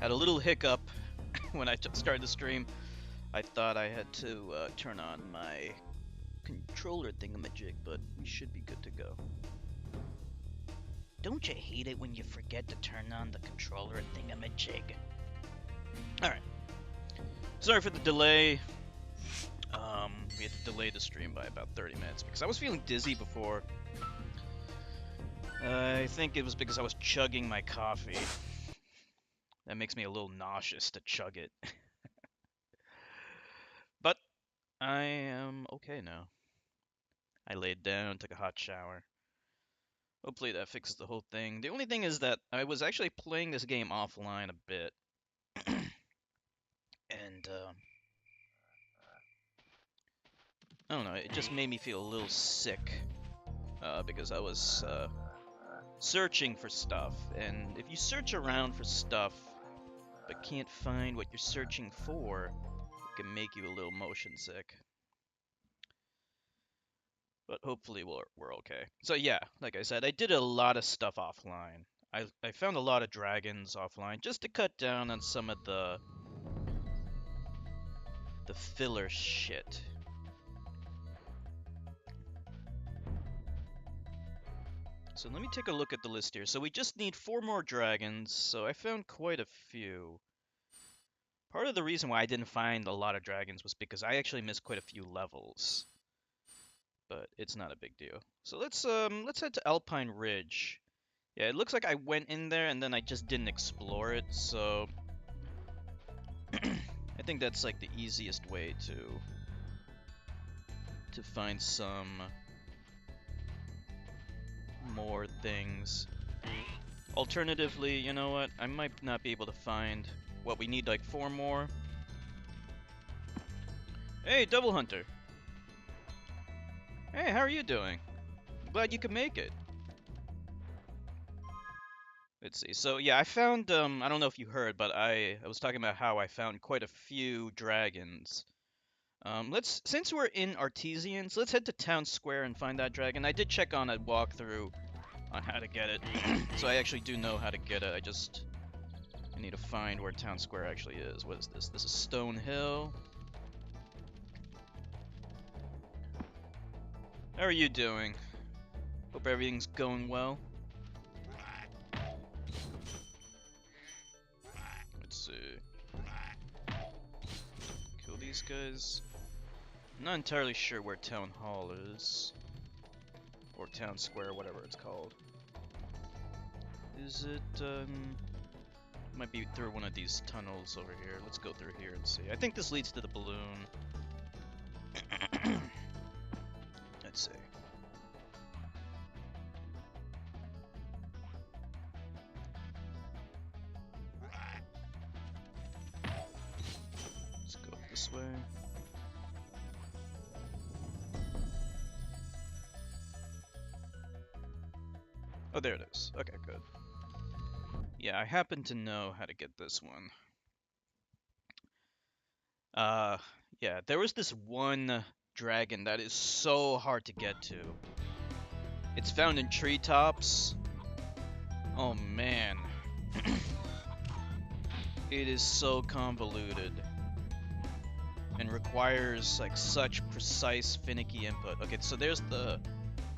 Had a little hiccup when I started the stream. I thought I had to turn on my controller thingamajig, but we should be good to go. Don't you hate it when you forget to turn on the controller thingamajig? Alright. Sorry for the delay. We had to delay the stream by about 30 minutes because I was feeling dizzy before. I think it was because I was chugging my coffee. That makes me a little nauseous to chug it. But I am okay now. I laid down, took a hot shower. Hopefully that fixes the whole thing. The only thing is that I was actually playing this game offline a bit. And, I don't know, it just made me feel a little sick. Because I was, searching for stuff. And if you search around for stuff, but can't find what you're searching for, it can make you a little motion sick. But hopefully we're okay. So yeah, like I said, I did a lot of stuff offline. I found a lot of dragons offline just to cut down on some of the filler shit. So let me take a look at the list here. So we just need 4 more dragons, so I found quite a few. Part of the reason why I didn't find a lot of dragons was because I actually missed quite a few levels. But it's not a big deal. So let's head to Alpine Ridge. Yeah, it looks like I went in there and then I just didn't explore it, so I think that's like the easiest way to find some more things. Alternatively, you know what? I might not be able to find what we need, like 4 more. Hey, Double Hunter. Hey, how are you doing? Glad you could make it. Let's see. So yeah, I found I don't know if you heard, but I was talking about how I found quite a few dragons. Since we're in Artesians, let's head to Town Square and find that dragon. I did check on a walkthrough on how to get it, so I actually do know how to get it. I need to find where Town Square actually is. What is this? This is Stone Hill. How are you doing? Hope everything's going well. Let's see. Kill these guys. I'm not entirely sure where Town Hall is. Or Town Square, whatever it's called. Is it, might be through one of these tunnels over here. Let's go through here and see. I think this leads to the balloon. Let's see. Let's go up this way. Oh, there it is. Okay, good. Yeah, I happen to know how to get this one. Yeah, there was this one dragon that is so hard to get to. It's found in treetops. Oh man. It is so convoluted. And requires like such precise, finicky input. Okay, so there's the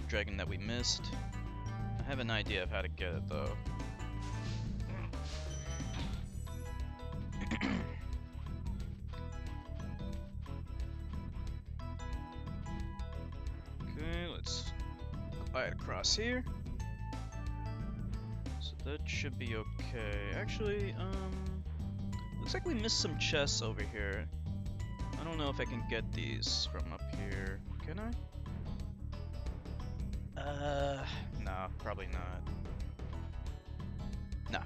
dragon that we missed. I have an idea of how to get it though. Okay, let's buy it across here. So that should be okay. Actually, looks like we missed some chests over here. I don't know if I can get these from up here. Can I? No, probably not. No,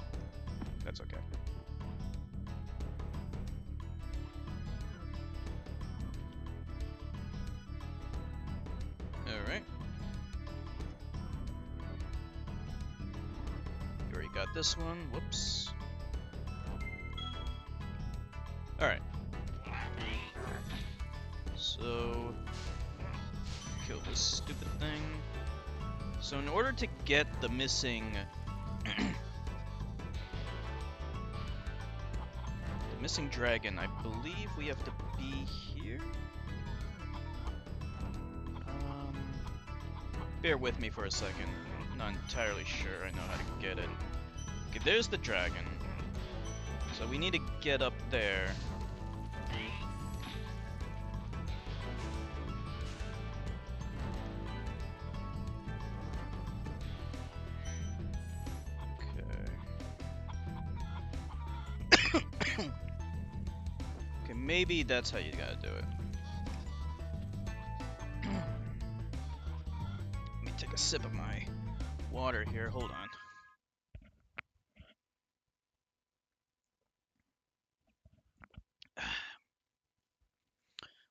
that's okay. Alright. You already got this one. Whoops. Alright. So, kill this stupid thing. So in order to get the missing Missing dragon. I believe we have to be here. Bear with me for a second. I'm not entirely sure I know how to get it. Okay, there's the dragon. So we need to get up there. Okay. Okay, maybe that's how you gotta do it. Let me take a sip of my water here. Hold on.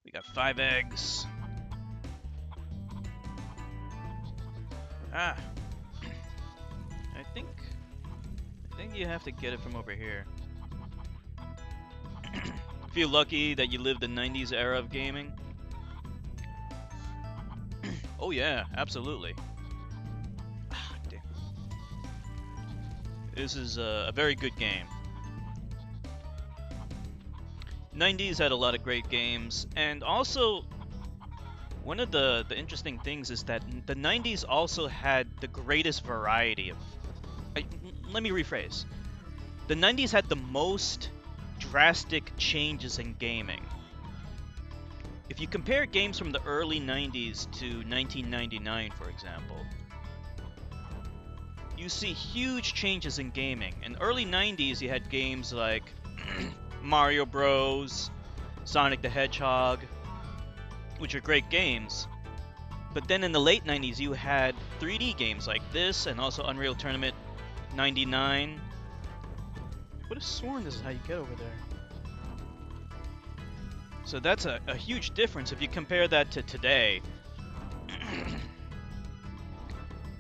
We got 5 eggs. Ah. I think you have to get it from over here. Feel lucky that you lived the 90s era of gaming. Oh yeah, absolutely. Ah, damn. This is a very good game. 90s had a lot of great games, and also one of the interesting things is that the 90s also had the greatest variety of... let me rephrase. The 90s had the most drastic changes in gaming. If you compare games from the early 90s to 1999, for example, you see huge changes in gaming. In early 90s, you had games like Mario Bros, Sonic the Hedgehog, which are great games. But then in the late 90s, you had 3D games like this, and also Unreal Tournament 99. I would have sworn this is how you get over there. So that's a huge difference if you compare that to today.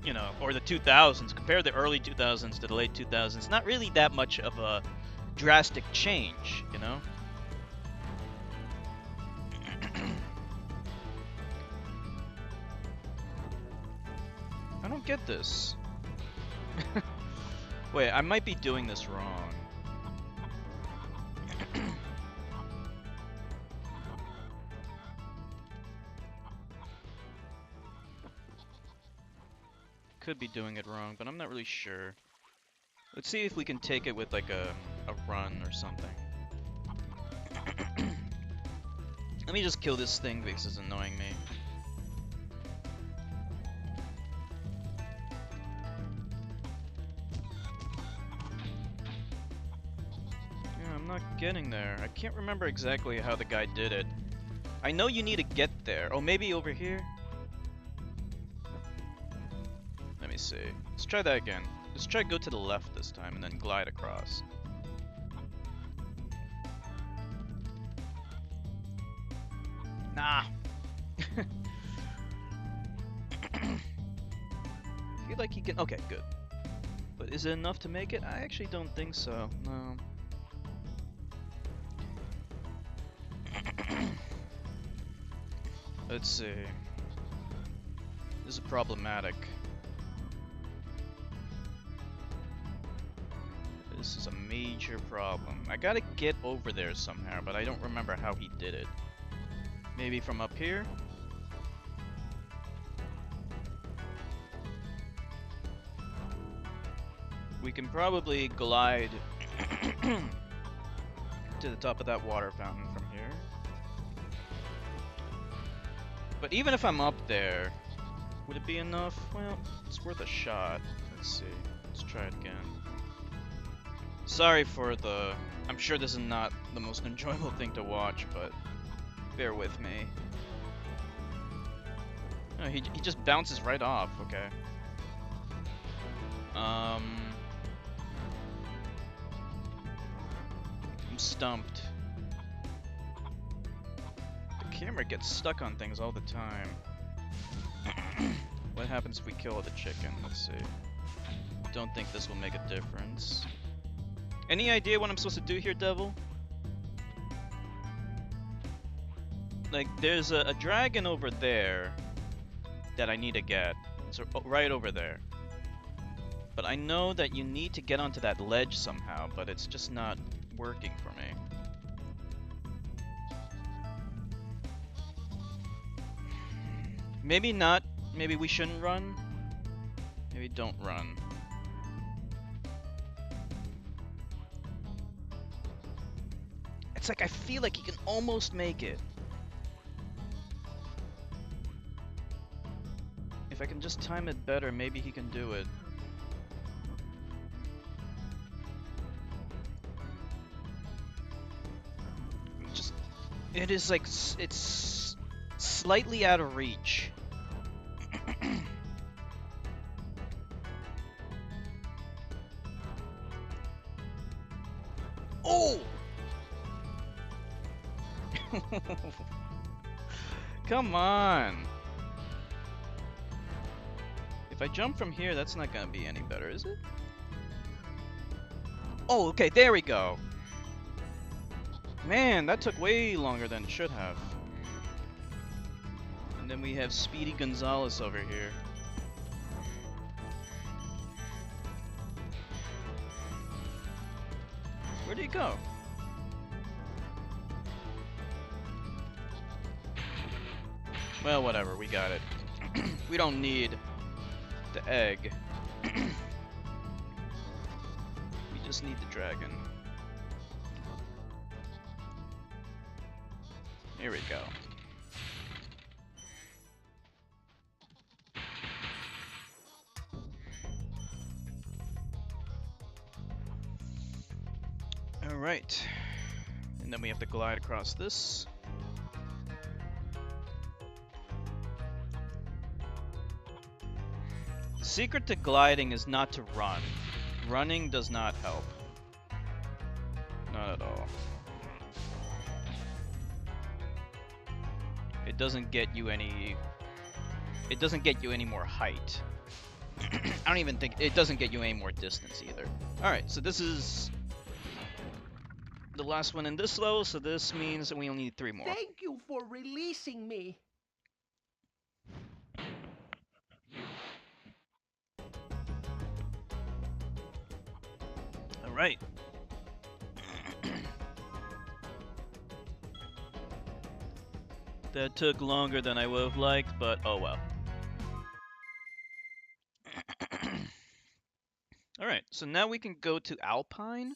You know, or the 2000s. Compare the early 2000s to the late 2000s. Not really that much of a drastic change, you know? I don't get this. Wait, I might be doing this wrong. Could be doing it wrong, but I'm not really sure. Let's see if we can take it with like a run or something. Let me just kill this thing because it's annoying me. Yeah, I'm not getting there. I can't remember exactly how the guy did it. I know you need to get there. Oh, maybe over here? Let me see. Let's try that again. Let's try to go to the left this time and then glide across. Nah. Feel like he can... Okay, good. But is it enough to make it? I actually don't think so. No. Let's see. This is problematic. This is a major problem. I gotta get over there somehow, but I don't remember how he did it. Maybe from up here? We can probably glide to the top of that water fountain from here. But even if I'm up there, would it be enough? Well, it's worth a shot. Let's see. Let's try it again. Sorry for the... I'm sure this is not the most enjoyable thing to watch, but bear with me. Oh, he just bounces right off, okay. I'm stumped. The camera gets stuck on things all the time. What happens if we kill the chicken? Let's see. Don't think this will make a difference. Any idea what I'm supposed to do here, Devil? Like, there's a dragon over there that I need to get. It's right over there. But I know that you need to get onto that ledge somehow, but it's just not working for me. Maybe not. Maybe we shouldn't run. Maybe don't run. It's like I feel like he can almost make it. If I can just time it better, maybe he can do it. Just, it is like, it's slightly out of reach. Oh! Come on! If I jump from here, that's not gonna be any better, is it? Oh, okay, there we go. Man, that took way longer than it should have. And then we have Speedy Gonzalez over here. Where'd he go? Well, whatever, we got it. We don't need the egg. We just need the dragon. Here we go. Alright. And then we have to glide across this. The secret to gliding is not to run. Running does not help. Not at all. It doesn't get you any... It doesn't get you any more height. I don't even think... It doesn't get you any more distance either. Alright, so this is... the last one in this level, so this means that we only need 3 more. Thank you for releasing me. Alright. That took longer than I would have liked, but oh well. Alright, so now we can go to Alpine.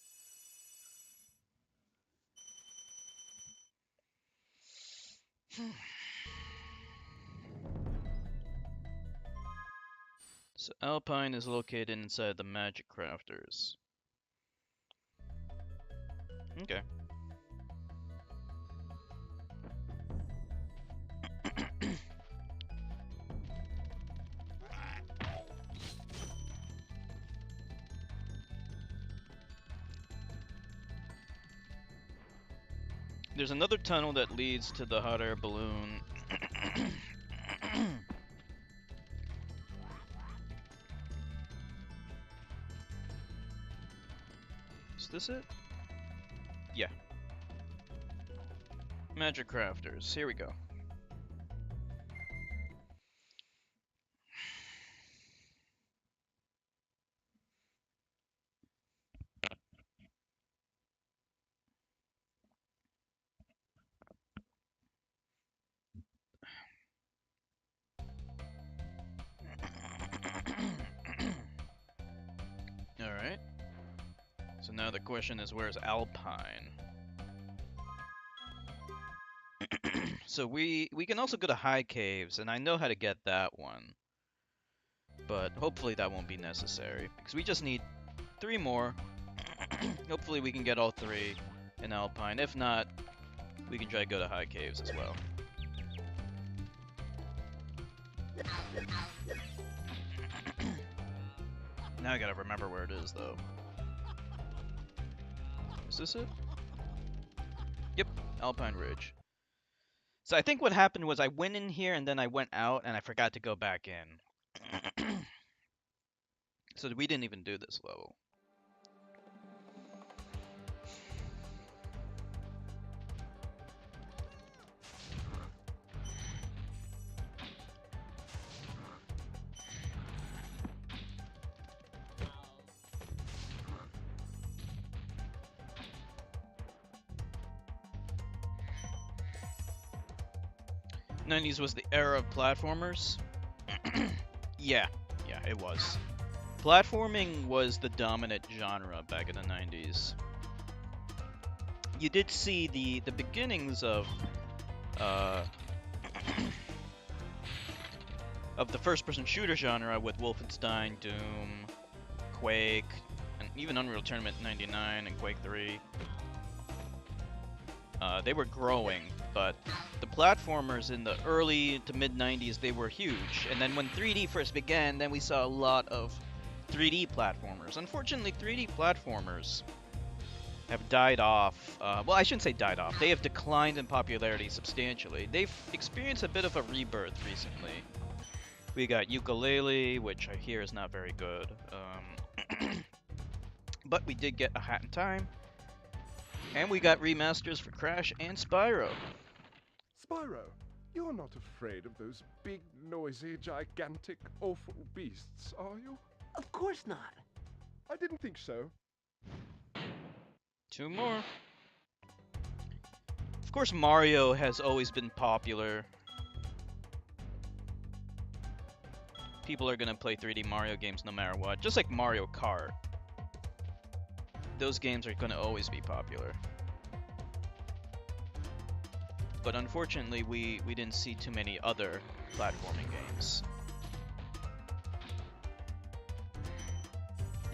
So Alpine is located inside the Magic Crafters. Okay. There's another tunnel that leads to the hot air balloon. Is this it? Yeah. Magic Crafters. Here we go. Alright. So now the question is, where's Alpine? So we can also go to High Caves, and I know how to get that one. But hopefully that won't be necessary, because we just need 3 more. Hopefully we can get all 3 in Alpine. If not, we can try to go to High Caves as well. Now I gotta remember where it is, though. Is this it? Yep, Alpine Ridge. So I think what happened was I went in here and then I went out and I forgot to go back in. So we didn't even do this level. 90s was the era of platformers. Yeah, yeah, it was. Platforming was the dominant genre back in the 90s. You did see the beginnings uh, of the first-person shooter genre with Wolfenstein, Doom, Quake, and even Unreal Tournament 99 and Quake 3. They were growing, but the platformers in the early to mid 90s, they were huge. And then when 3D first began, then we saw a lot of 3D platformers. Unfortunately, 3D platformers have died off. Well, I shouldn't say died off. They have declined in popularity substantially. They've experienced a bit of a rebirth recently. We got Ukulele, which I hear is not very good. But we did get A Hat in Time. And we got remasters for Crash and Spyro. Spyro, you're not afraid of those big, noisy, gigantic, awful beasts, are you? Of course not. I didn't think so. 2 more. Of course, Mario has always been popular. People are gonna play 3D Mario games no matter what, just like Mario Kart. Those games are gonna always be popular. But unfortunately, we didn't see too many other platforming games.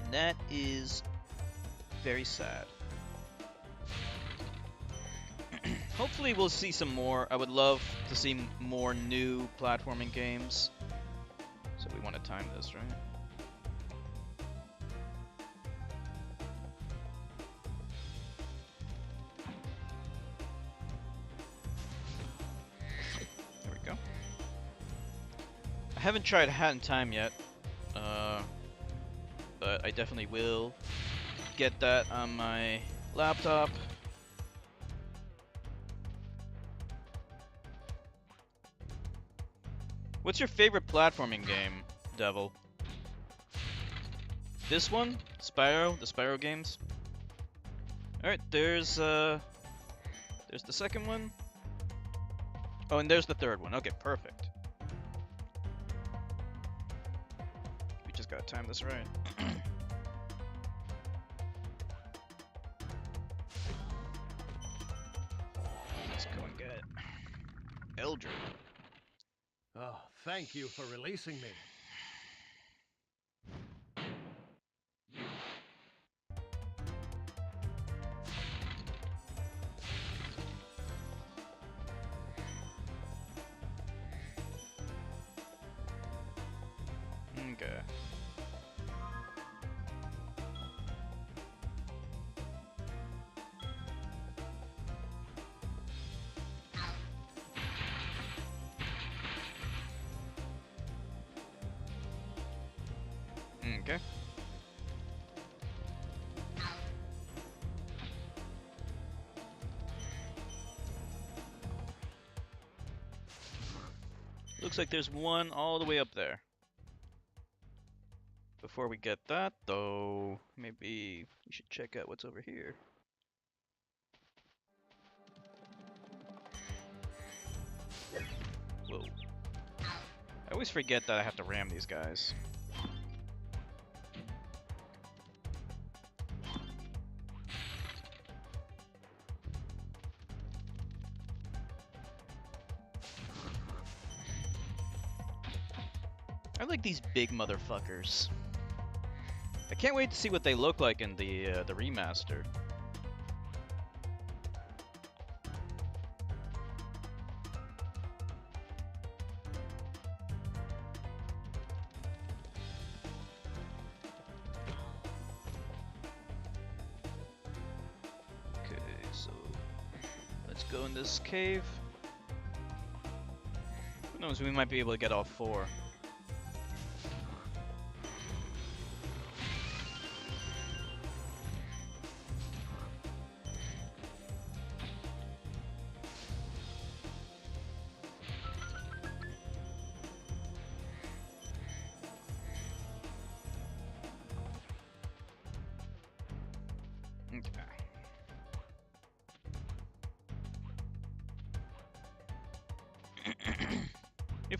And that is very sad. Hopefully we'll see some more. I would love to see more new platforming games. So we want to time this, right? There we go. I haven't tried Hat in Time yet, but I definitely will get that on my laptop. What's your favorite platforming game, Devil? This one? Spyro? The Spyro games? Alright, there's the second one. Oh, and there's the third one. Okay, perfect. We just gotta time this right. Let's go and get Eldred. Oh, thank you for releasing me. Okay. Okay. Looks like there's one all the way up there. Before we get that, though, maybe you should check out what's over here. Whoa. I always forget that I have to ram these guys. I like these big motherfuckers. I can't wait to see what they look like in the remaster. Okay, so let's go in this cave. Who knows, we might be able to get all 4. Okay.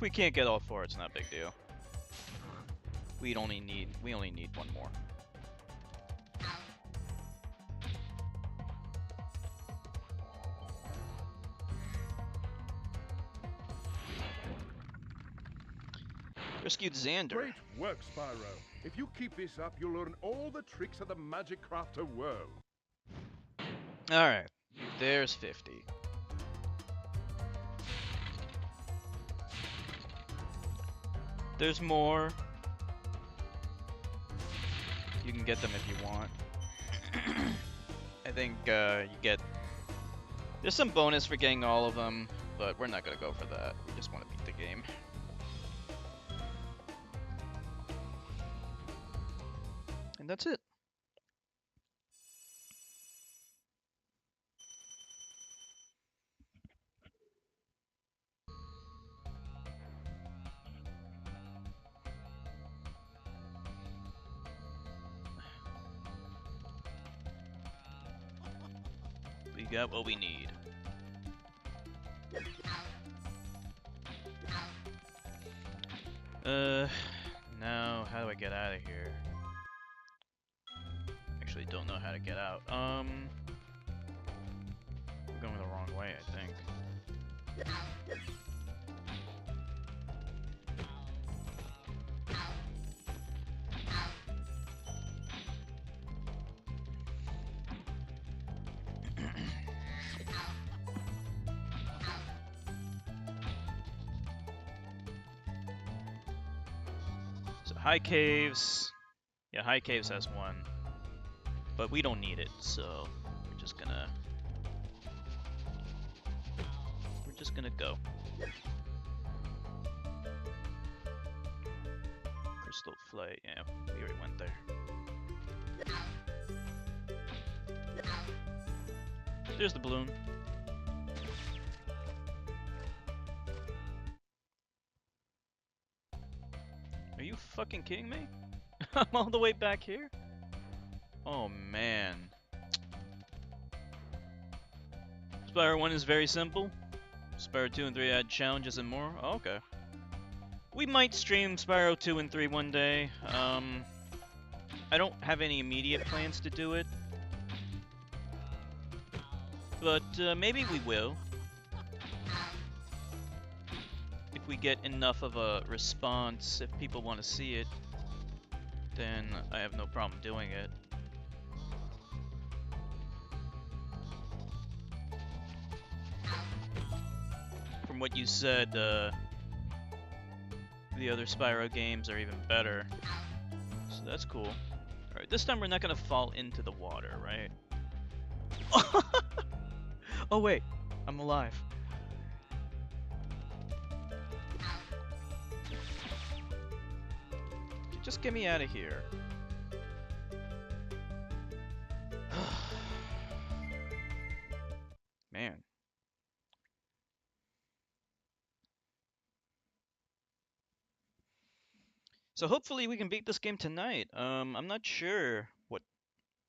If we can't get all 4, it's not a big deal. We only need one more. Rescued Xander. Great work, Spyro. If you keep this up, you'll learn all the tricks of the Magic Crafter world. Alright, there's 50. There's more. You can get them if you want. I think you get... There's some bonus for getting all of them, but we're not gonna go for that. We just want to beat the game. And that's it. We got what we need. Now how do I get out of here? Actually don't know how to get out. I'm going the wrong way, I think. So High Caves. Yeah, High Caves has one. But we don't need it, so we're just gonna go. Crystal Flight, yeah, we already went there. There's the balloon. Are you fucking kidding me? I'm all the way back here? Oh man. Spyro 1 is very simple. Spyro 2 and 3 add challenges and more. Oh, okay. We might stream Spyro 2 and 3 one day. I don't have any immediate plans to do it. But maybe we will. If we get enough of a response, if people want to see it, then I have no problem doing it. From what you said, the other Spyro games are even better. So that's cool. Alright, this time we're not gonna fall into the water, right? Oh wait, I'm alive. Just get me out of here. Man. So hopefully we can beat this game tonight. I'm not sure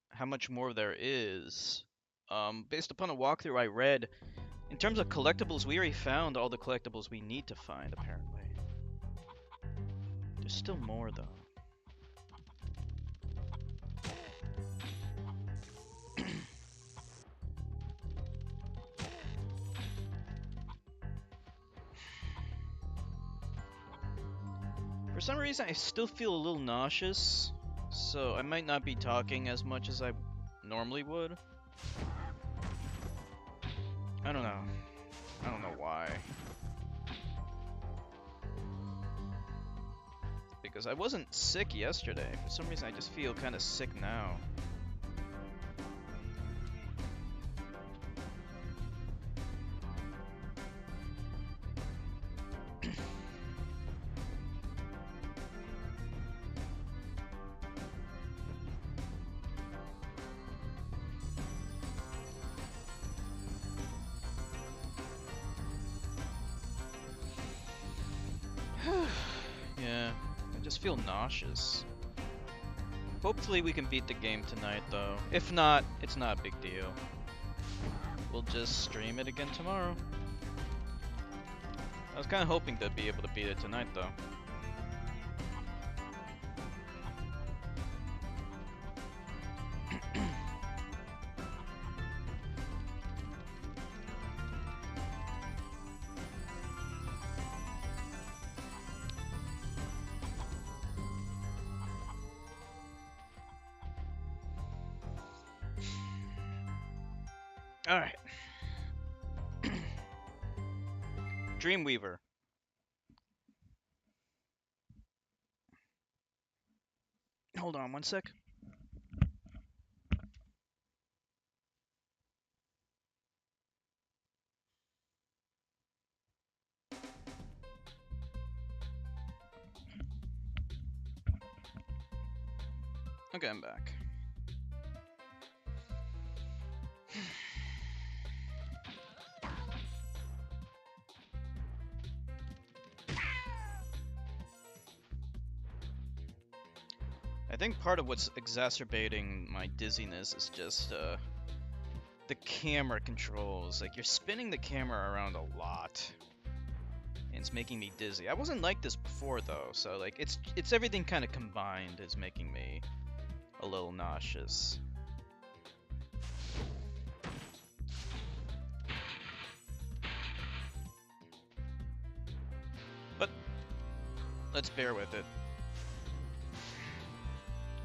how much more there is. Based upon a walkthrough I read, in terms of collectibles, we already found all the collectibles we need to find, apparently. There's still more, though. For some reason, I still feel a little nauseous, so I might not be talking as much as I normally would. I don't know. I don't know why. Because I wasn't sick yesterday. For some reason, I just feel kind of sick now. Yeah, I just feel nauseous. Hopefully we can beat the game tonight, though. If not, it's not a big deal. We'll just stream it again tomorrow. I was kind of hoping to be able to beat it tonight, though. All right. Dreamweaver. Hold on one sec. Okay, I'm back. I think part of what's exacerbating my dizziness is just the camera controls. Like, you're spinning the camera around a lot, and it's making me dizzy. I wasn't like this before though, so like it's everything kind of combined is making me a little nauseous. But let's bear with it.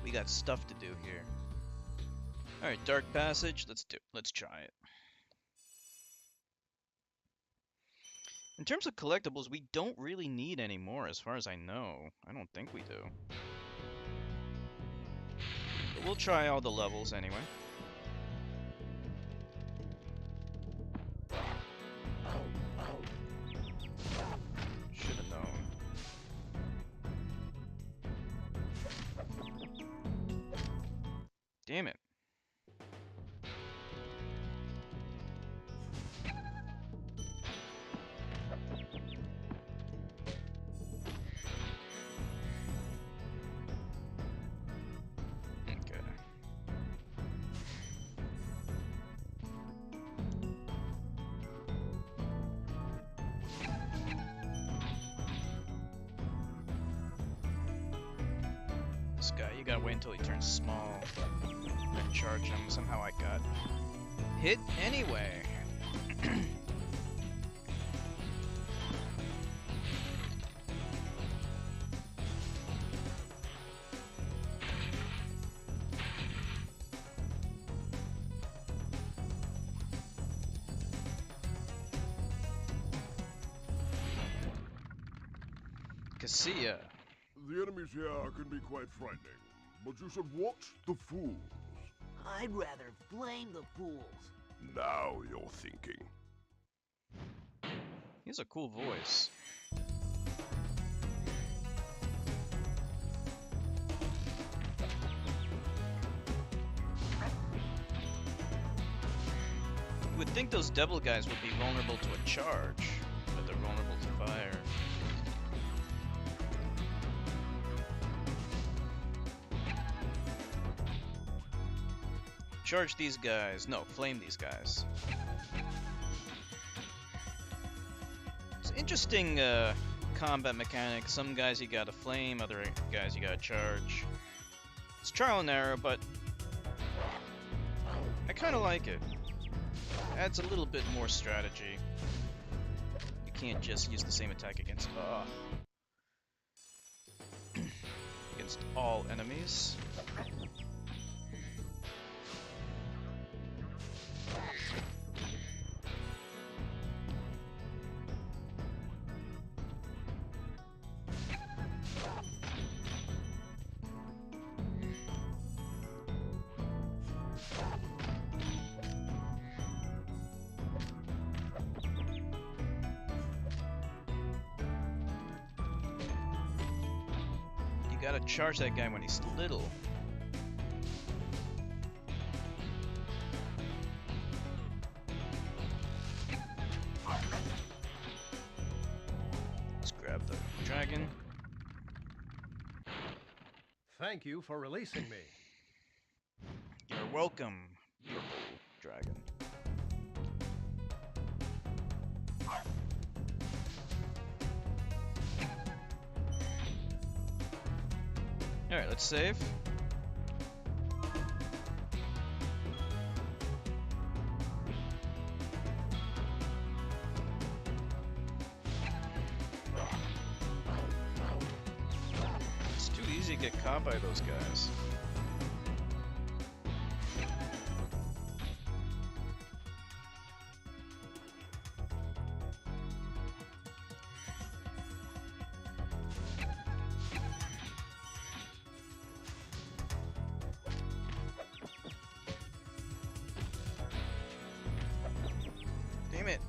We got stuff to do here. All right, Dark Passage. Let's try it. In terms of collectibles, we don't really need any more, as far as I know. I don't think we do. But we'll try all the levels anyway. Should have known. Damn it. Okay. This guy, you gotta wait until he turns small, then charge him. Somehow I got hit anyway. Cassia. The enemies here can be quite frightening, but you should watch the fools. I'd rather flame the fools. Now you're thinking. He has a cool voice. You would think those devil guys would be vulnerable to a charge, but they're vulnerable to fire. Charge these guys. No, flame these guys. It's interesting combat mechanic. Some guys you gotta flame, other guys you gotta charge. It's trial and error, but I kinda like it. Adds a little bit more strategy. You can't just use the same attack against against all enemies. You gotta charge that guy when he's little. Let's grab the dragon. Thank you for releasing me. You're welcome, purple dragon. Alright, let's save. It's too easy to get caught by those guys. Damn it.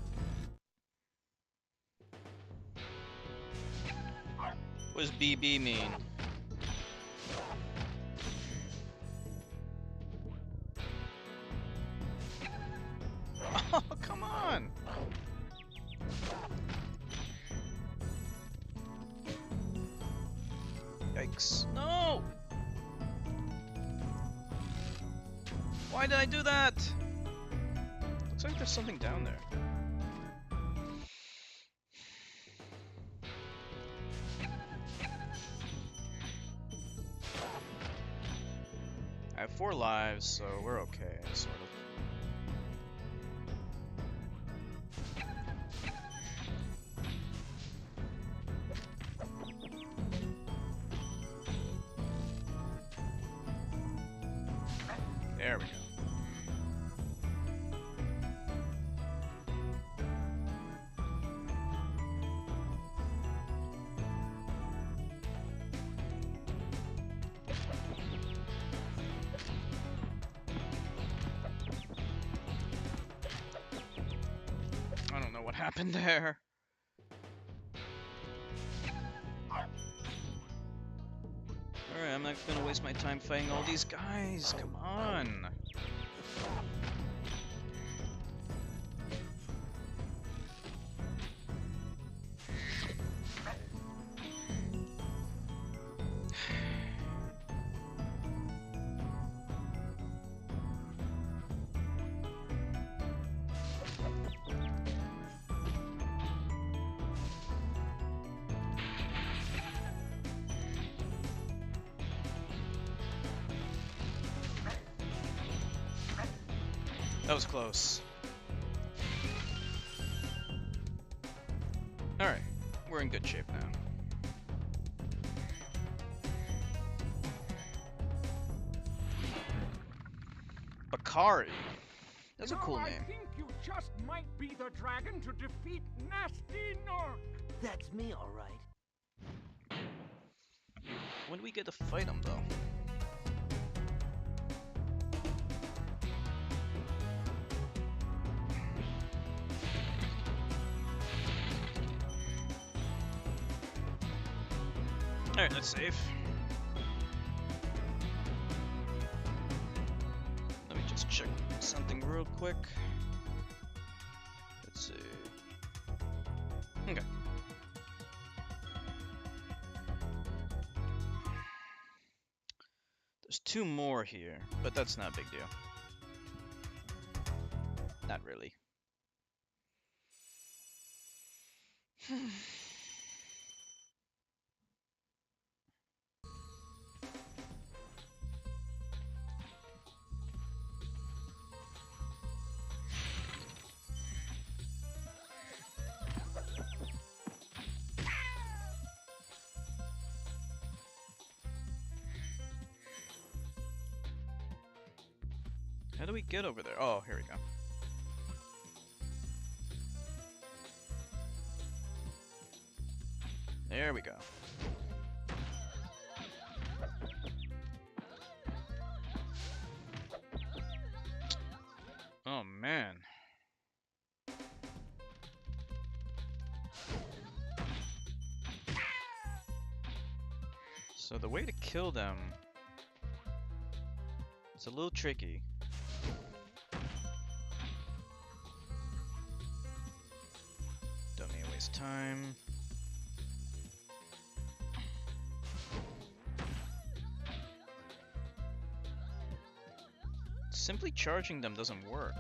What does BB mean? Oh, come on! Yikes. No! Why did I do that? Looks like there's something down there. I have 4 lives, so we're okay, sort of. There we go. I don't know what happened there. Alright, I'm not gonna waste my time fighting all these guys. Come on. That was close. Alright, we're in good shape now. Bakari. That's a cool name. I think you just might be the dragon to defeat Nasty Nark. That's me, all right. When do we get to fight him, though? Alright, let's save. Let me just check something real quick. Let's see. Okay. There's 2 more here, but that's not a big deal. Not really. How do we get over there? Oh, here we go. There we go. Oh, man. So the way to kill them... It's a little tricky. Don't need to waste time. Simply charging them doesn't work.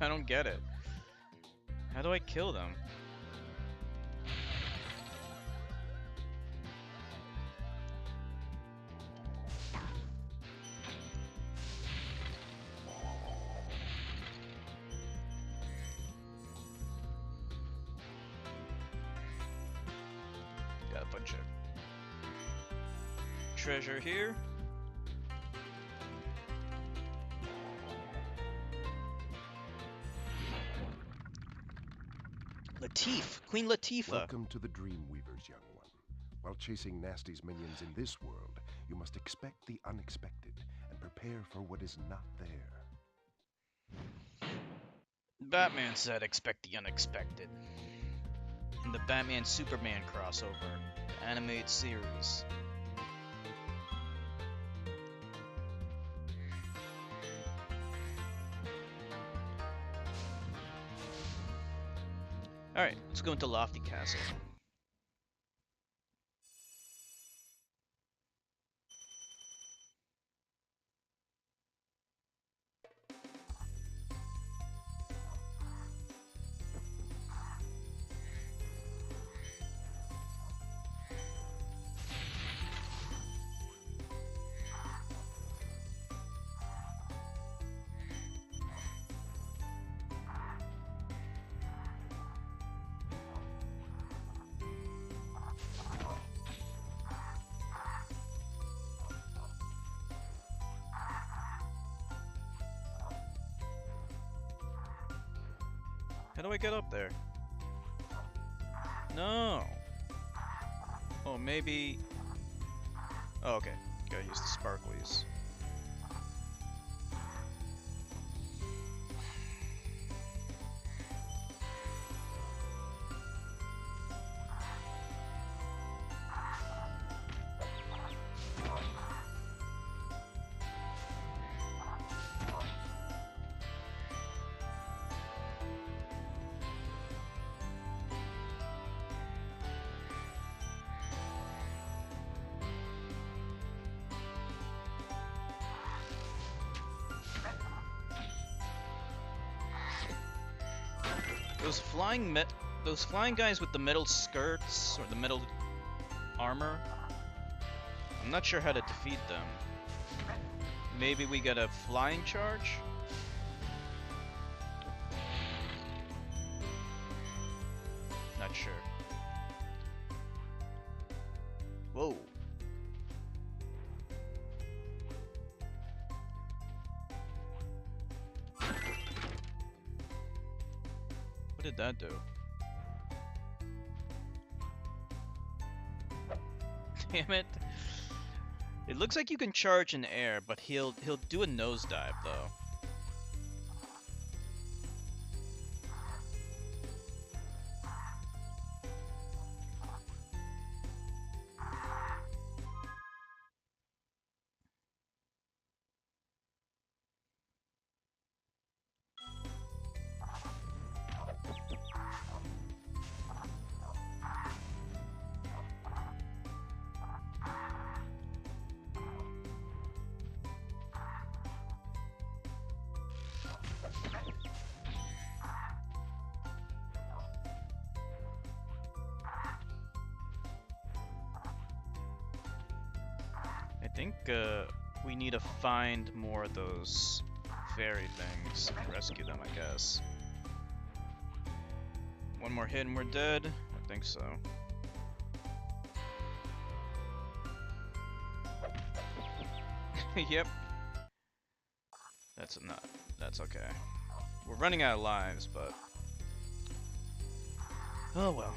I don't get it. How do I kill them? Got a bunch of treasure here. Latif, Queen Latifah. Welcome to the Dreamweavers, young one. While chasing Nasty's minions in this world, you must expect the unexpected and prepare for what is not there. Batman said expect the unexpected. In the Batman Superman crossover, the animated series. Alright, let's go into Lofty Castle. How do I get up there? No. Oh, maybe. Oh, okay. Gotta use the sparklies. Those flying guys with the metal skirts or the metal armor. I'm not sure how to defeat them. Maybe we get a flying charge? Not sure. Whoa. What did that do? Damn it. It looks like you can charge in air, but he'll do a nosedive though. I think we need to find more of those fairy things and rescue them, I guess. One more hit and we're dead? I think so. Yep. That's okay. We're running out of lives, but oh well.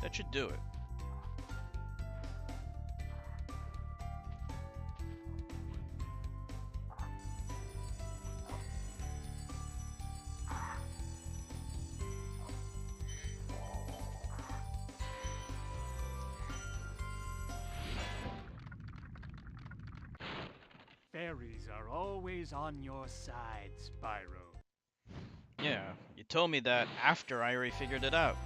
That should do it. fairies are always on your side, Spyro. Yeah, you told me that after I already figured it out.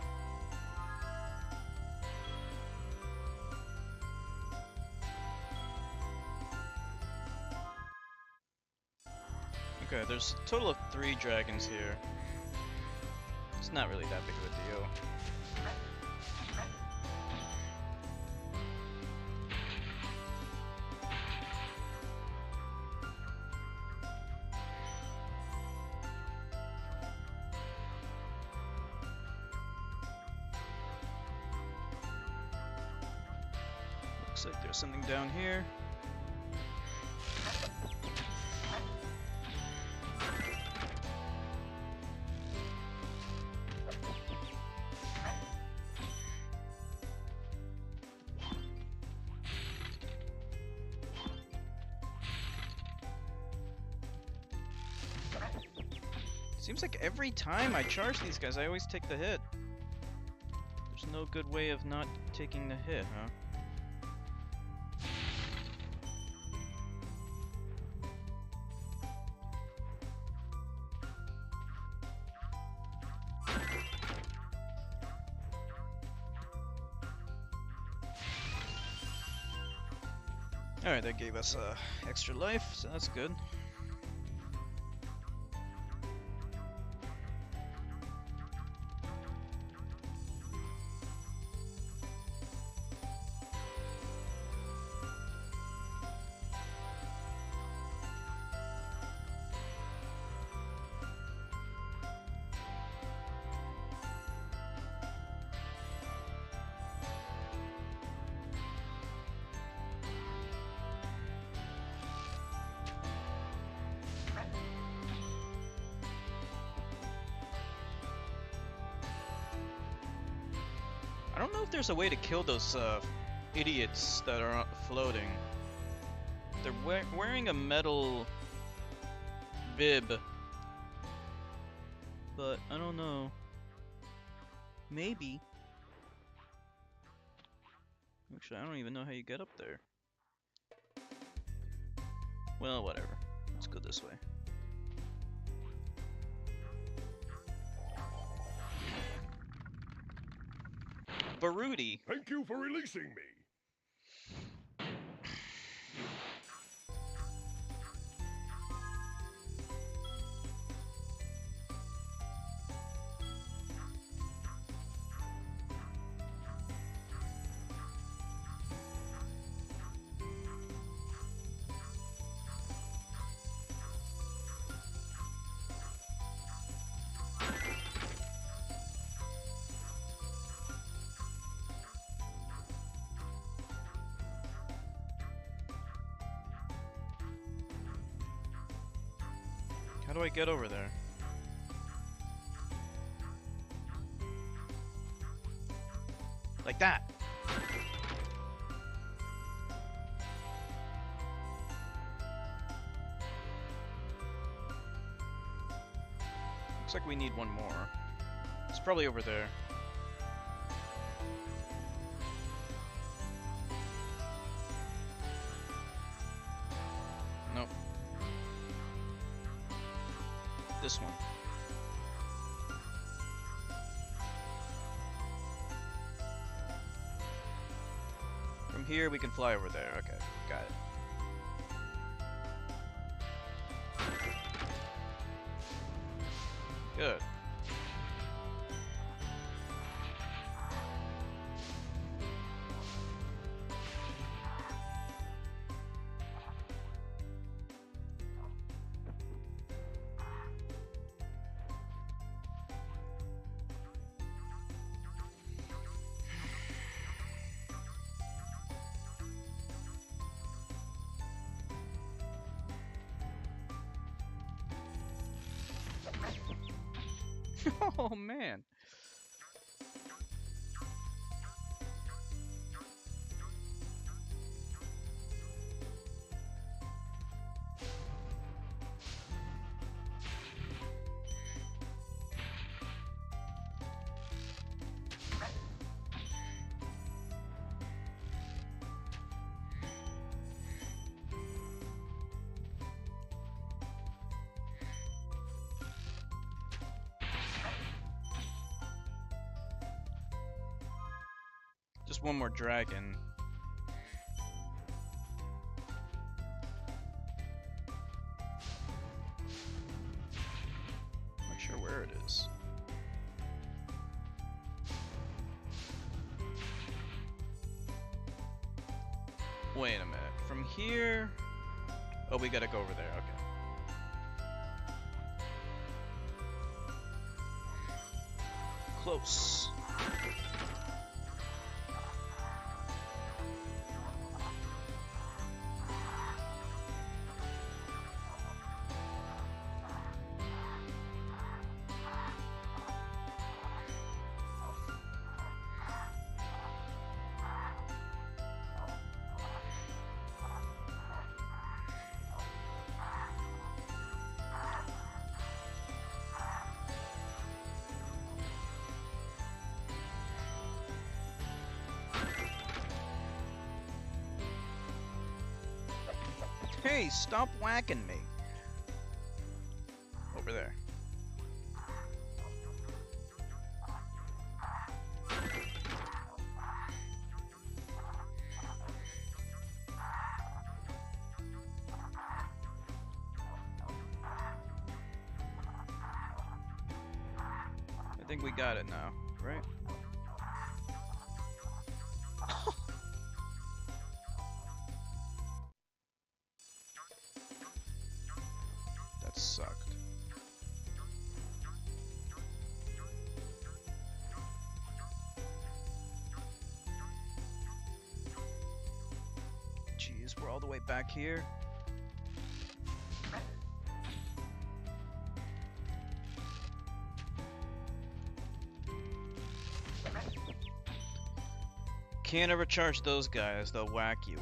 Okay, there's a total of 3 dragons here. It's not really that big of a deal. Looks like there's something down here. Seems like every time I charge these guys, I always take the hit. There's no good way of not taking the hit, huh? Alright, that gave us extra life, so that's good. I don't know if there's a way to kill those idiots that are floating. They're wearing a metal bib, but I don't know. Maybe. Actually, I don't even know how you get up there. Well, whatever. Let's go this way. Baruti. Thank you for releasing me. How do I get over there? Like that. Looks like we need one more. It's probably over there. Nope. This one. From here we can fly over there. Okay, got it. Good. Oh man. Just one more dragon. Not sure where it is. Wait a minute. From here... Oh, we gotta go over there. Okay. Close. Hey, stop whacking me. Over there. I think we got it now, right? That sucked. Jeez, we're all the way back here. Can't ever charge those guys, they'll whack you.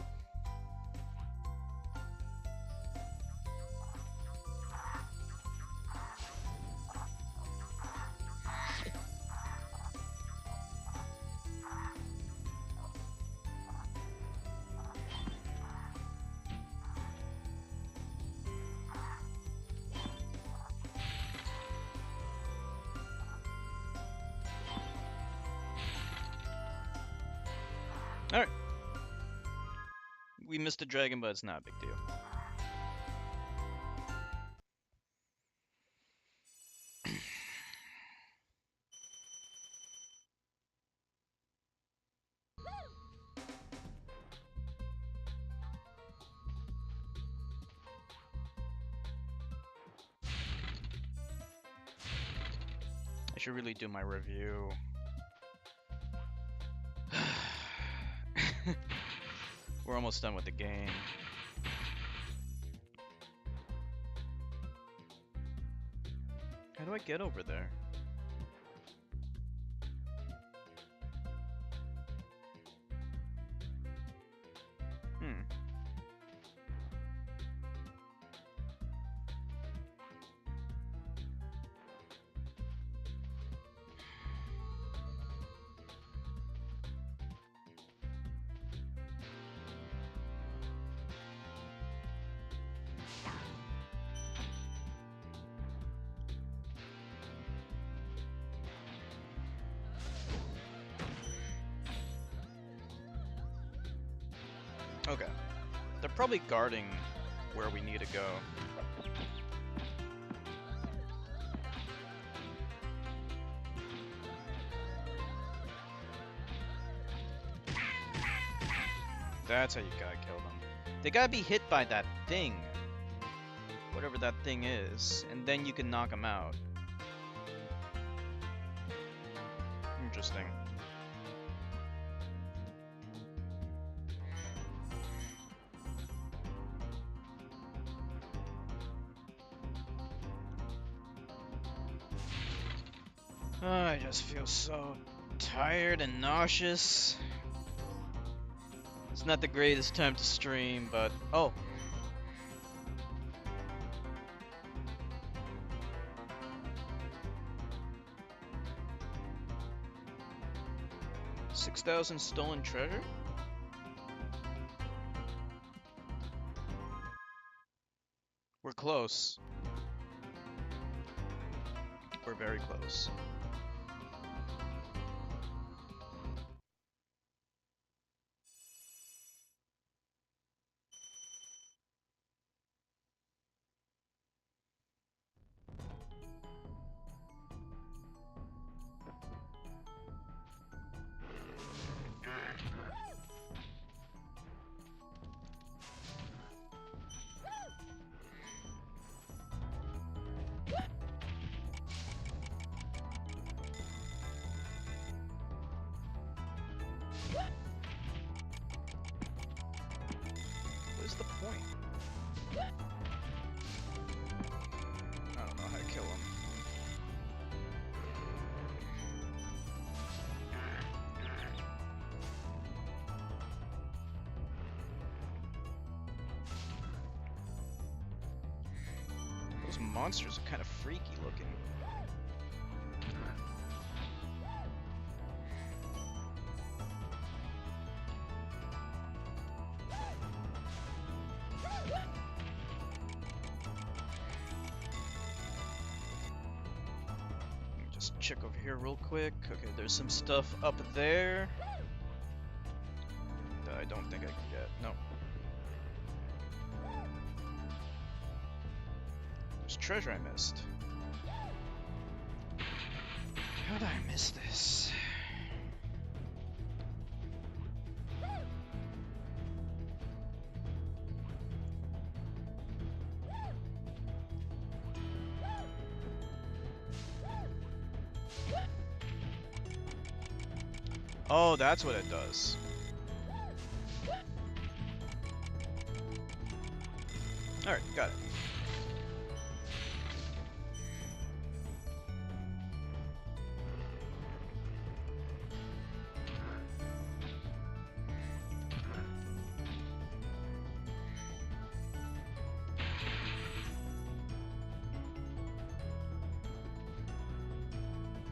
Alright. We missed a dragon, but it's not a big deal. I should really do my review. We're almost done with the game. How do I get over there? Okay. They're probably guarding where we need to go. That's how you gotta kill them. They gotta be hit by that thing. Whatever that thing is. And then you can knock them out. Interesting. Oh, I just feel so tired and nauseous. It's not the greatest time to stream, but oh. $6,000 stolen treasure? We're close. We're very close. point? I don't know how to kill him. Those monsters are kind of freaky looking. Just check over here real quick. Okay, there's some stuff up there that I don't think I can get. No. There's treasure I missed. How did I miss this? Oh, that's what it does. Alright, got it.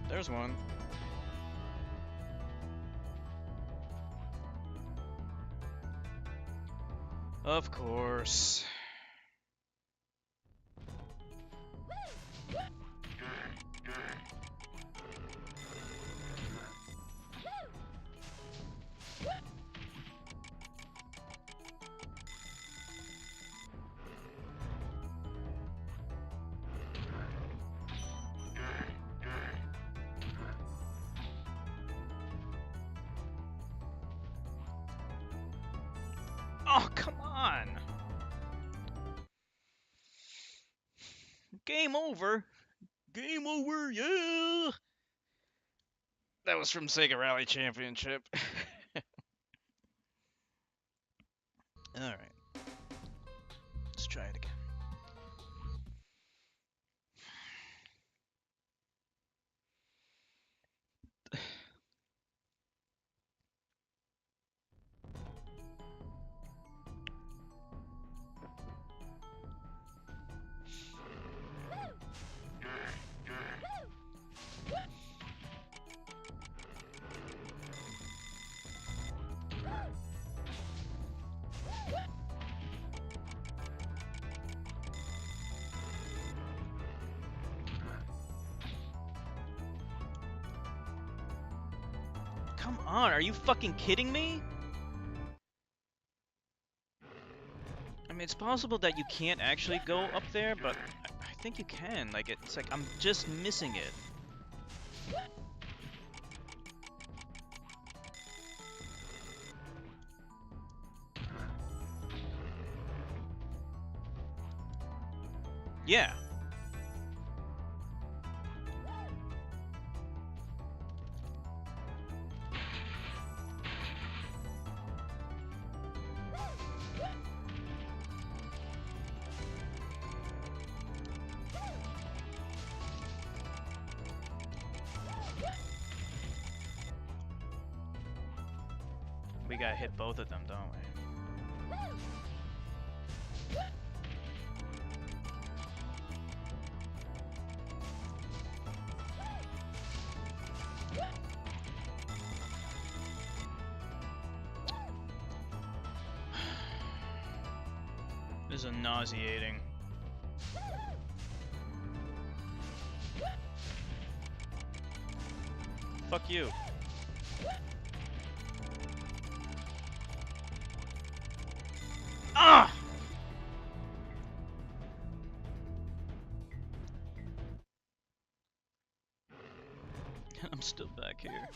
There's one. Of course. Oh, come on! Game over! Game over, yeah! That was from Sega Rally Championship. Alright. Let's try it again. Come on, are you fucking kidding me? I mean, it's possible that you can't actually go up there, but I think you can. Like, it's like I'm just missing it. Yeah. We gotta hit both of them, don't we? This is nauseating. Fuck you. Ah! I'm still back here.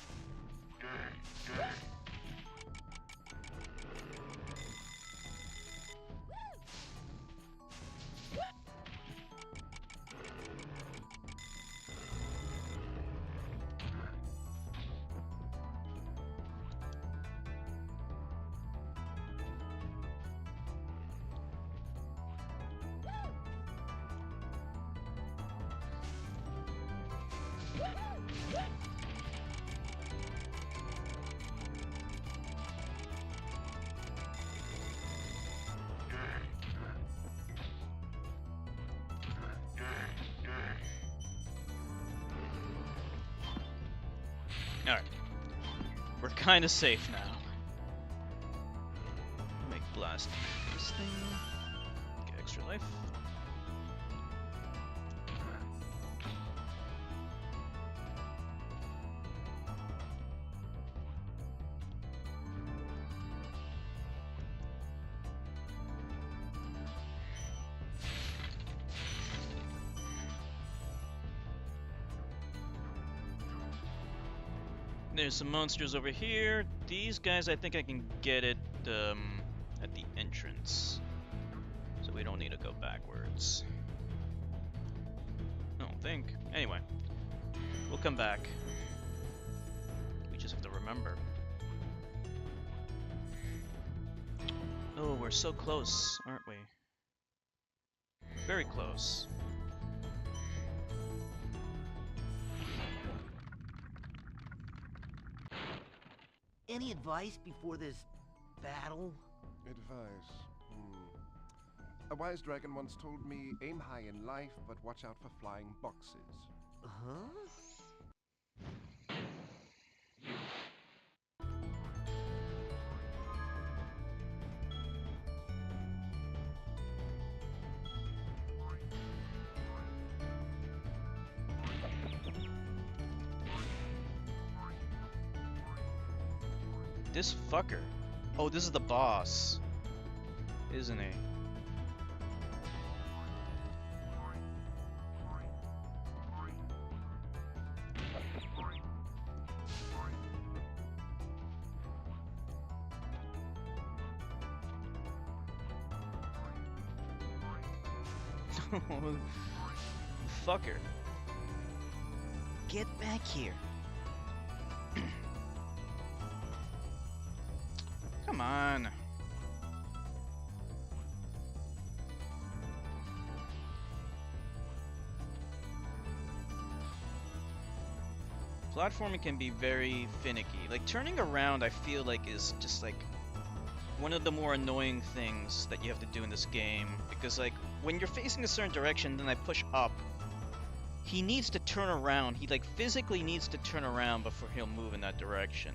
We're kind of safe now. Make blast this thing. Get extra life. There's some monsters over here. These guys, I think I can get it at the entrance. So we don't need to go backwards. I don't think. Anyway, we'll come back. We just have to remember. Oh, we're so close, aren't we? Very close. Any advice before this battle? Advice. A wise dragon once told me, aim high in life, but watch out for flying boxes. Huh? This fucker. Oh, this is the boss, isn't he? Fucker. Get back here. Come on. Platforming can be very finicky. Like, turning around, I feel like, is just, like, one of the more annoying things that you have to do in this game. Because, like, when you're facing a certain direction, then I push up, he needs to turn around. He, like, physically needs to turn around before he'll move in that direction.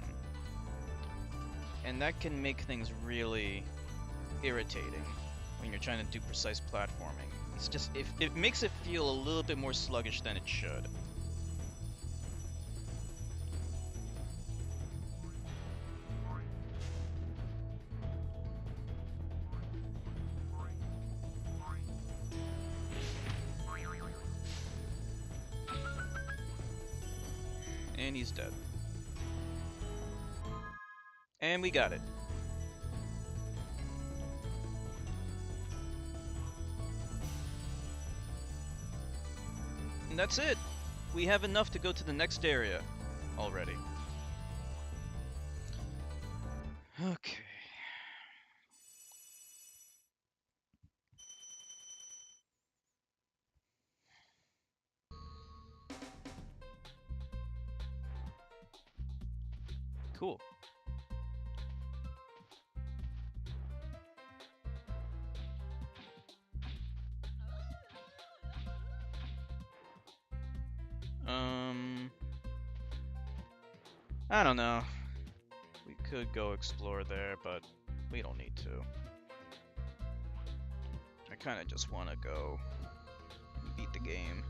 And that can make things really irritating when you're trying to do precise platforming. It's just, it makes it feel a little bit more sluggish than it should. And he's dead. And we got it. And that's it. We have enough to go to the next area already. Okay. Cool. I don't know. We could go explore there, but we don't need to. I kind of just want to go beat the game.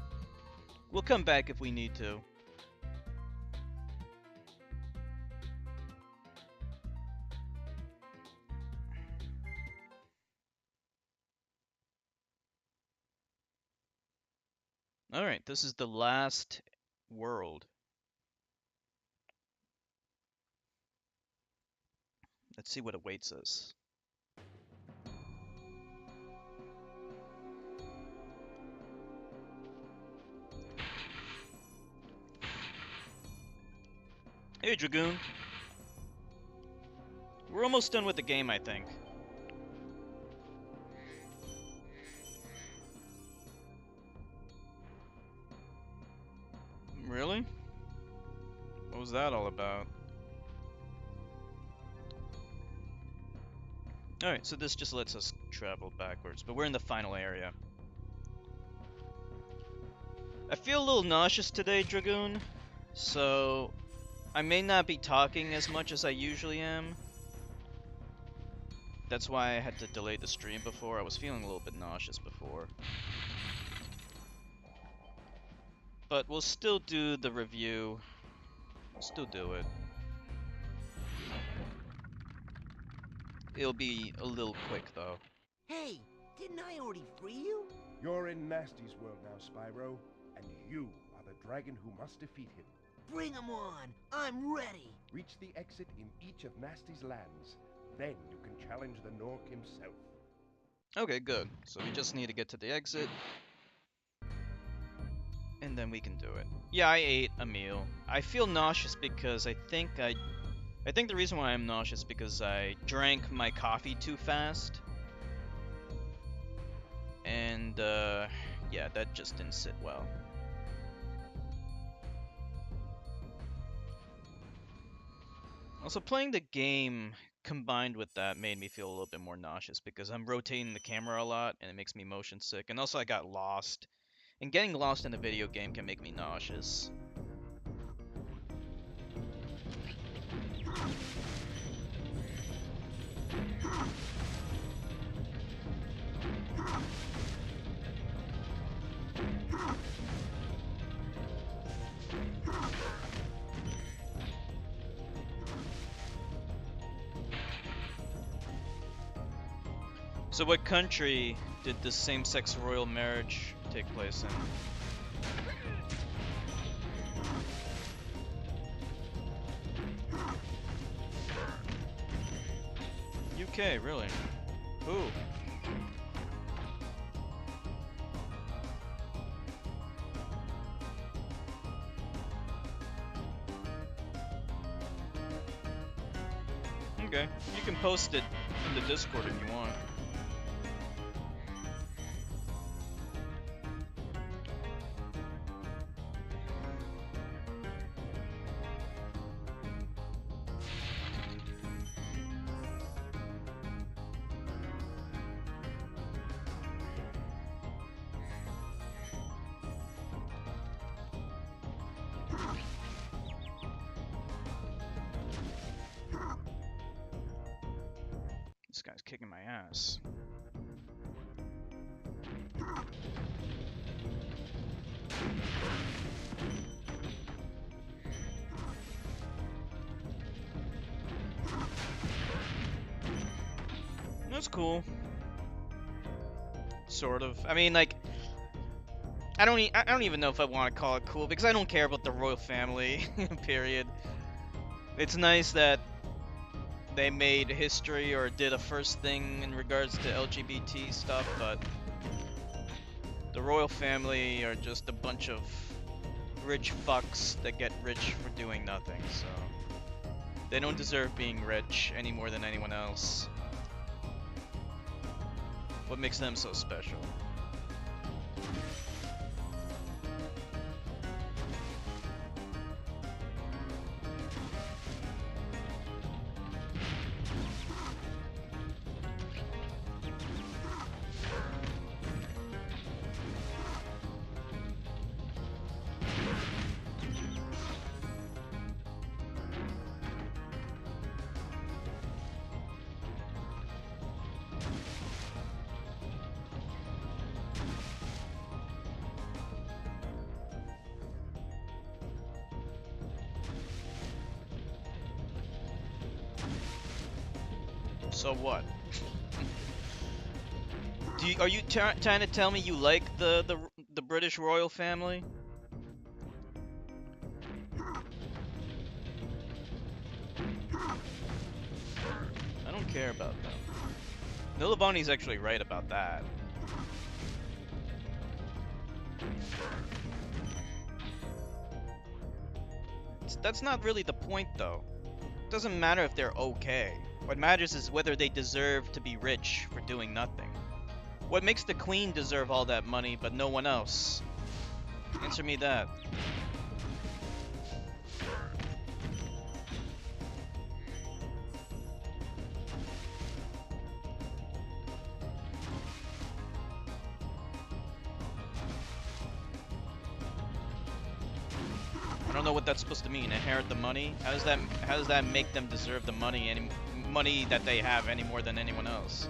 We'll come back if we need to. Alright, this is the last world. Let's see what awaits us. Hey, Dragoon. We're almost done with the game, I think. Really? What was that all about? Alright, so this just lets us travel backwards, but we're in the final area. I feel a little nauseous today, Dragoon, so I may not be talking as much as I usually am. That's why I had to delay the stream before. I was feeling a little bit nauseous before. But we'll still do the review. We'll still do it. It'll be a little quick though. Hey, didn't I already free you? You're in Nasty's world now, Spyro, and you are the dragon who must defeat him. Bring him on. I'm ready. Reach the exit in each of Nasty's lands. Then you can challenge the Nork himself. Okay, good. So we just need to get to the exit. And then we can do it. Yeah, I ate a meal. I feel nauseous because I think the reason why I'm nauseous is because I drank my coffee too fast. And yeah, that just didn't sit well. Also, playing the game combined with that made me feel a little bit more nauseous because I'm rotating the camera a lot and it makes me motion sick. And also I got lost. And getting lost in a video game can make me nauseous. So what country did this same-sex royal marriage take place in? UK, really? Who? Okay, you can post it in the Discord if you want. This guy's kicking my ass. That's cool. Sort of. I mean, like, I don't even know if I want to call it cool because I don't care about the royal family. Period. It's nice that they made history or did a first thing in regards to LGBT stuff, but the royal family are just a bunch of rich fucks that get rich for doing nothing, so they don't deserve being rich any more than anyone else. What makes them so special? So what? Are you trying to tell me you like the British royal family? I don't care about them. Nilabani's actually right about that. That's not really the point, though. It doesn't matter if they're okay. What matters is whether they deserve to be rich for doing nothing. What makes the queen deserve all that money but no one else? Answer me that. I don't know what that's supposed to mean. Inherit the money? How does that make them deserve the money that they have any more than anyone else?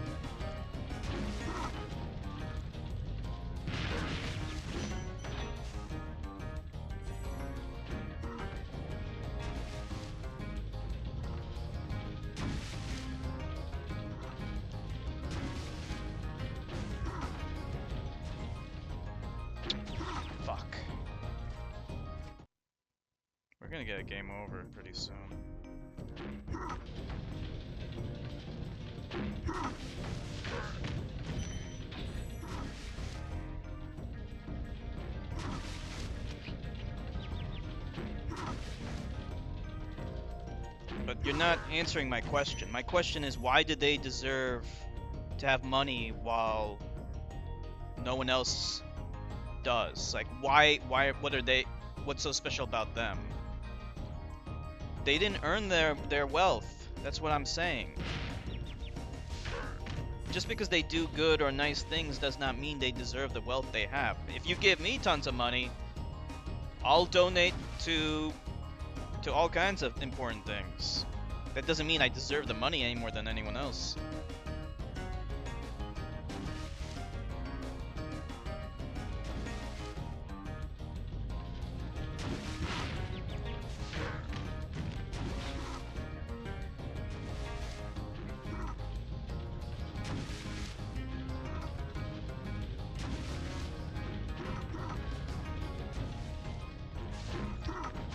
Fuck. We're gonna get a game over pretty soon. But you're not answering my question. My question is, why did they deserve to have money while no one else does? Like, what's so special about them? They didn't earn their wealth. That's what I'm saying. Just because they do good or nice things does not mean they deserve the wealth they have. If you give me tons of money, I'll donate to all kinds of important things. That doesn't mean I deserve the money any more than anyone else.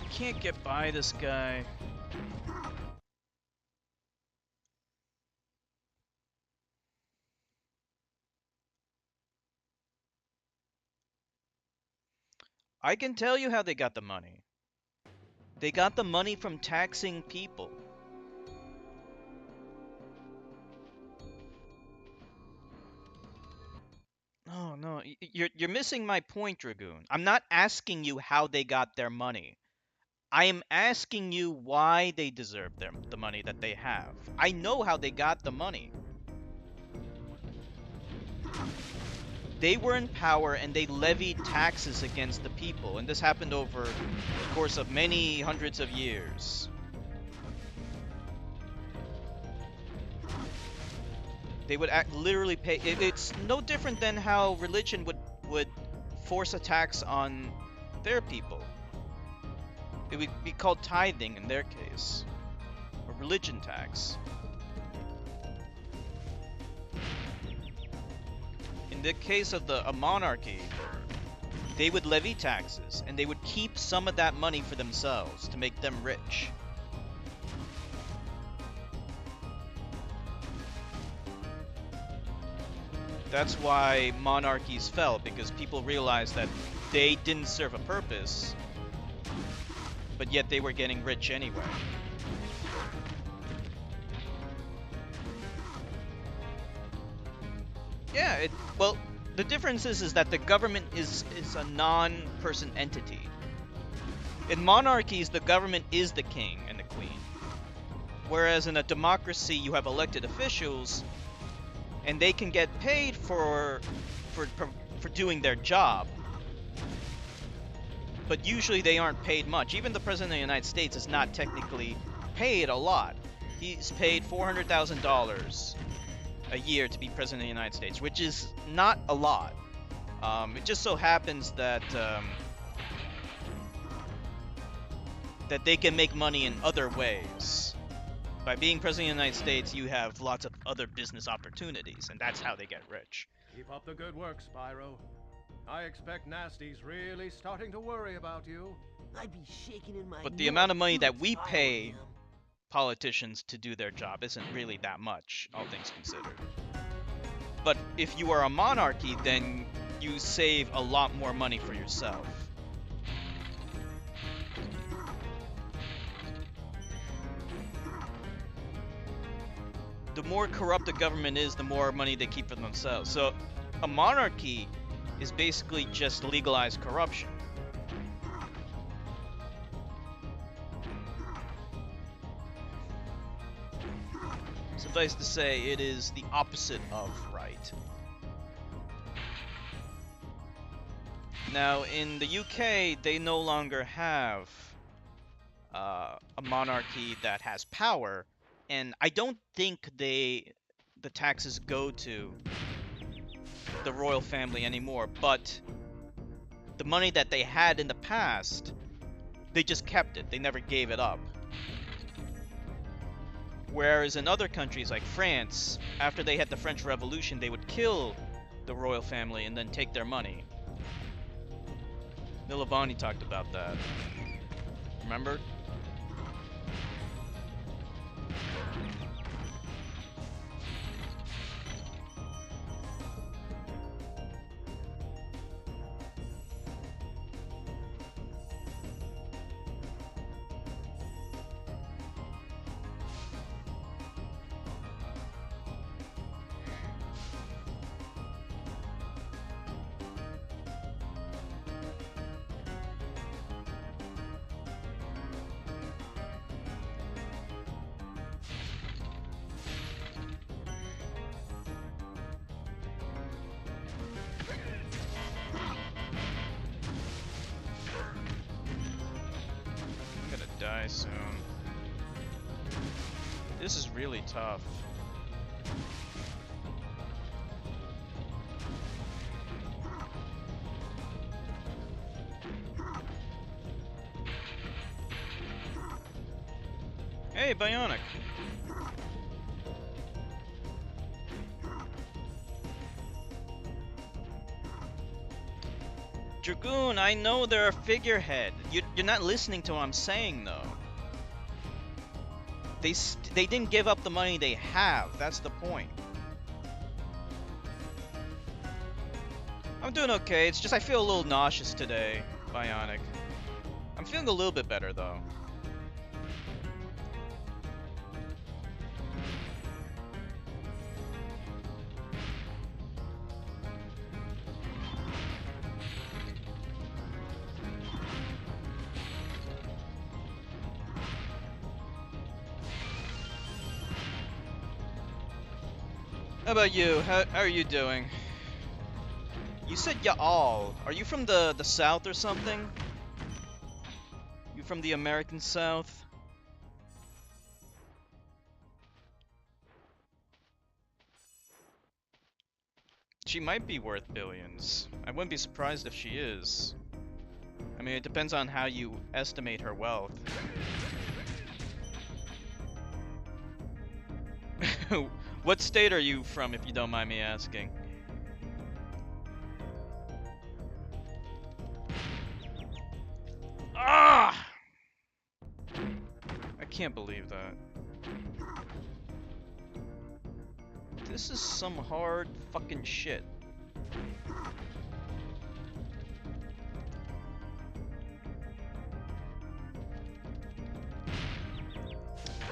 Can't get by this guy. I can tell you how they got the money. They got the money from taxing people. Oh no, you're missing my point, Dragoon. I'm not asking you how they got their money. I am asking you why they deserve the money that they have. I know how they got the money. They were in power and they levied taxes against the people, and this happened over the course of many hundreds of years. They would literally pay. It's no different than how religion would force a tax on their people. It would be called tithing in their case, or religion tax. In the case of a monarchy, they would levy taxes, and they would keep some of that money for themselves to make them rich. That's why monarchies fell, because people realized that they didn't serve a purpose, but yet they were getting rich anyway. Yeah, well, the difference is that the government is a non-person entity. In monarchies, the government is the king and the queen. Whereas in a democracy, you have elected officials, and they can get paid for doing their job. But usually they aren't paid much. Even the President of the United States is not technically paid a lot. He's paid $400,000 a year to be President of the United States, which is not a lot. It just so happens that that they can make money in other ways. By being President of the United States, you have lots of other business opportunities, and that's how they get rich. Keep up the good work, Spyro. I expect Nasty's really starting to worry about you. I'd be shaking in my But the nuts amount of money if that we I were pay him. politicians to do their job isn't really that much, all things considered. But if you are a monarchy, then you save a lot more money for yourself. The more corrupt the government is, the more money they keep for themselves. So a monarchy is basically just legalized corruption. Suffice to say, it is the opposite of right. Now, in the UK, they no longer have a monarchy that has power, and I don't think the taxes go to the royal family anymore, but the money that they had in the past, they just kept it. They never gave it up. Whereas in other countries like France, after they had the French Revolution, they would kill the royal family and then take their money. Milavani talked about that. Remember? Die soon. This is really tough. Hey, Bionic. Dragoon, I know they're a figurehead. You're not listening to what I'm saying, though. They didn't give up the money they have. That's the point. I'm doing okay. It's just I feel a little nauseous today, Bionic. I'm feeling a little bit better, though. How about you? How are you doing? You said y'all. Are you from the South or something? You from the American South? She might be worth billions. I wouldn't be surprised if she is. I mean, it depends on how you estimate her wealth. What state are you from, if you don't mind me asking? Ah! I can't believe that. This is some hard fucking shit.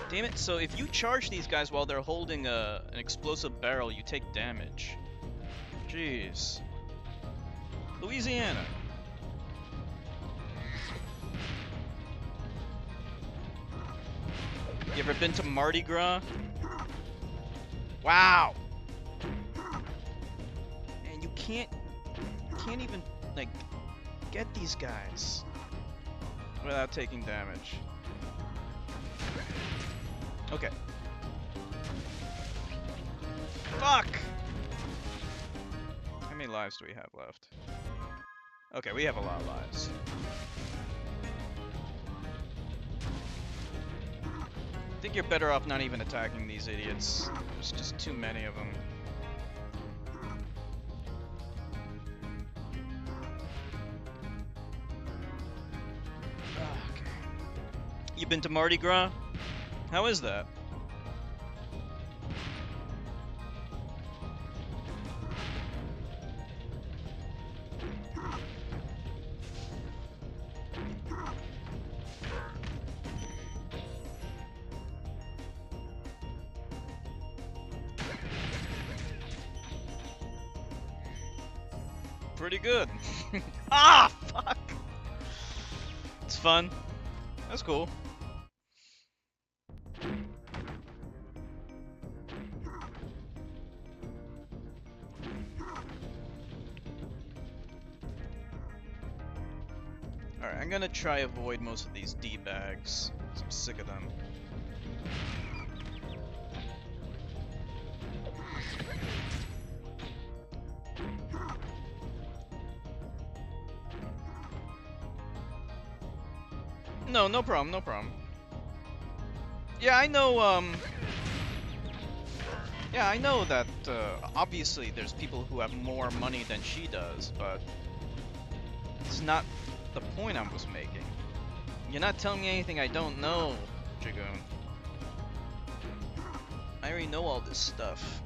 Damn it, so if you charge these guys while they're holding an explosive barrel, you take damage. Jeez. Louisiana. You ever been to Mardi Gras? Wow! Man, you can't even, like, get these guys without taking damage. Okay. Fuck! How many lives do we have left? Okay, we have a lot of lives. I think you're better off not even attacking these idiots. There's just too many of them. Okay. You been to Mardi Gras? How is that? Pretty good. Ah, fuck! It's fun. That's cool. Alright, I'm gonna try avoid most of these D-bags. I'm sick of them. No, no problem, no problem. Yeah, I know, yeah, I know that, obviously there's people who have more money than she does, but it's not the point I was making. You're not telling me anything I don't know, Dragoon. I already know all this stuff.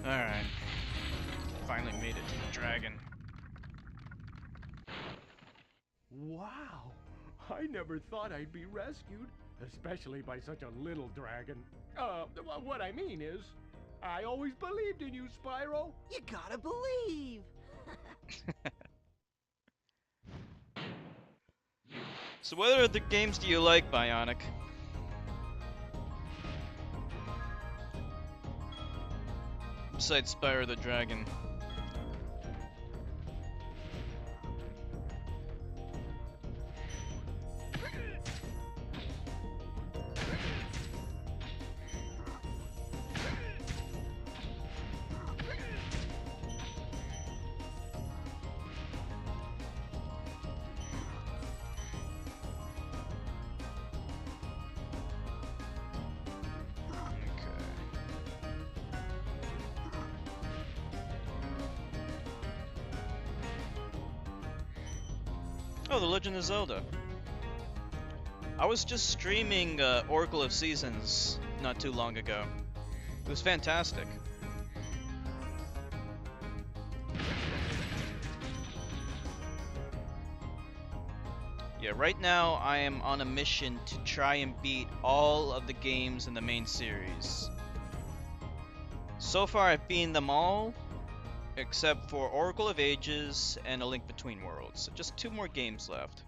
Alright. Finally made it to the dragon. Wow! I never thought I'd be rescued, especially by such a little dragon. What I mean is, I always believed in you, Spyro. You gotta believe. So what other games do you like, Bionic? Besides Spyro the Dragon. Oh, The Legend of Zelda. I was just streaming Oracle of Seasons not too long ago. It was fantastic. Yeah, right now I am on a mission to try and beat all of the games in the main series. So far I've beaten them all, except for Oracle of Ages and A Link Between Worlds. So just 2 more games left.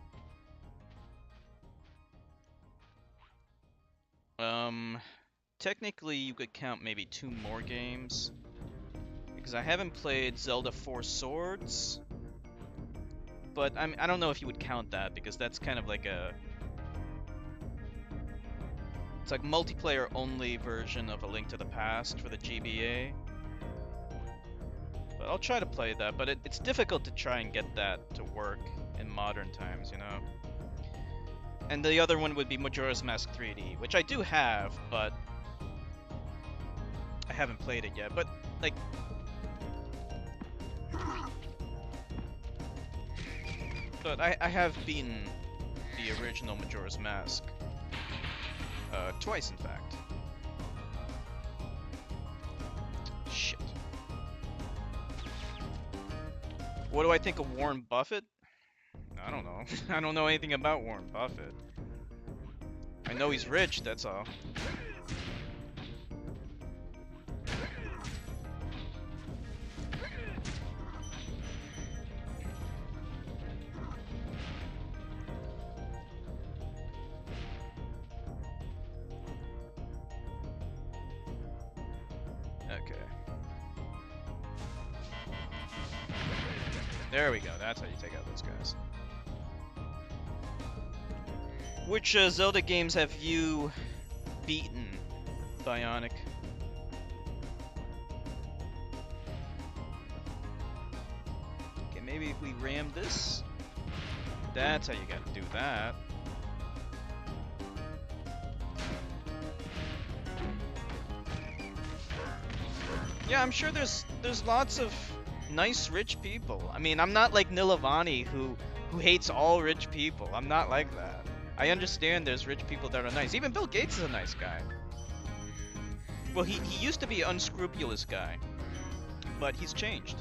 Technically you could count maybe 2 more games, because I haven't played Zelda 4 Swords, but I don't know if you would count that, because that's kind of like it's like multiplayer only version of A Link to the Past for the GBA. But I'll try to play that, but it's difficult to try and get that to work in modern times, you know? And the other one would be Majora's Mask 3D, which I do have, but I haven't played it yet. But, like, but I have beaten the original Majora's Mask twice, in fact. Shit. What do I think of Warren Buffett? I don't know. I don't know anything about Warren Buffett. I know he's rich, that's all. Okay. There we go, that's how you take out those guys. Which Zelda games have you beaten, Bionic? Okay, maybe if we ram this? That's how you gotta do that. Yeah, I'm sure there's lots of nice rich people. I mean, I'm not like Nilavani who hates all rich people. I'm not like that. I understand there's rich people that are nice. Even Bill Gates is a nice guy. Well, he used to be an unscrupulous guy, but he's changed.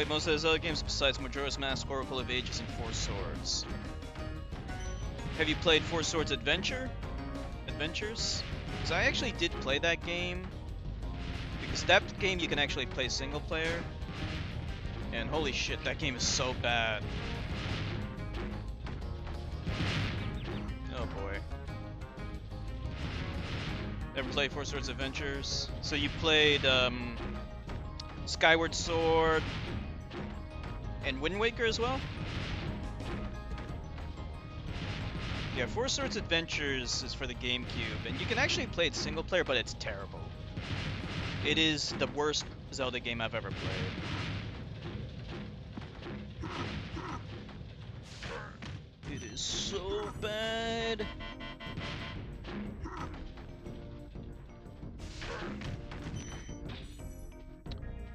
Played most of those other games besides Majora's Mask, Oracle of Ages, and Four Swords. Have you played Four Swords Adventures? Because I actually did play that game. Because that game you can actually play single player. And holy shit, that game is so bad. Oh boy. Ever played Four Swords Adventures? So you played Skyward Sword and Wind Waker as well? Yeah, Four Swords Adventures is for the GameCube, and you can actually play it single player, but it's terrible. It is the worst Zelda game I've ever played. It is so bad.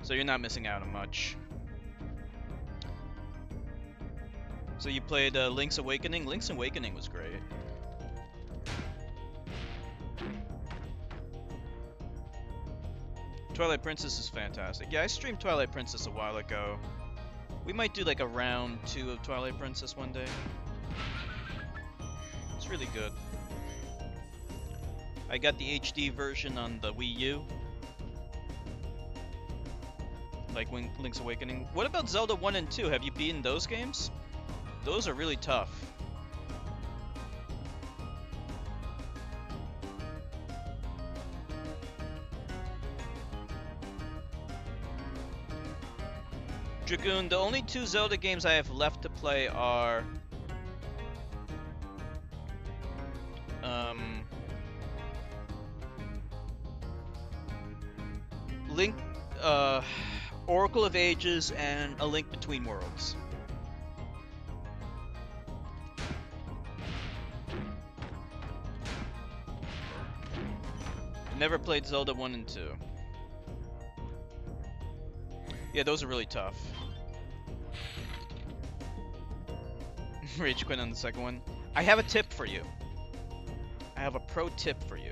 So you're not missing out on much. So you played Link's Awakening? Link's Awakening was great. Twilight Princess is fantastic. Yeah, I streamed Twilight Princess a while ago. We might do like a round 2 of Twilight Princess one day. It's really good. I got the HD version on the Wii U. Like Link's Awakening. What about Zelda 1 and 2? Have you beaten those games? Those are really tough. Dragoon, the only 2 Zelda games I have left to play are Link, Oracle of Ages, and A Link Between Worlds. Never played Zelda 1 and 2. Yeah, those are really tough. Rage quit on the second one. I have a tip for you. I have a pro tip for you.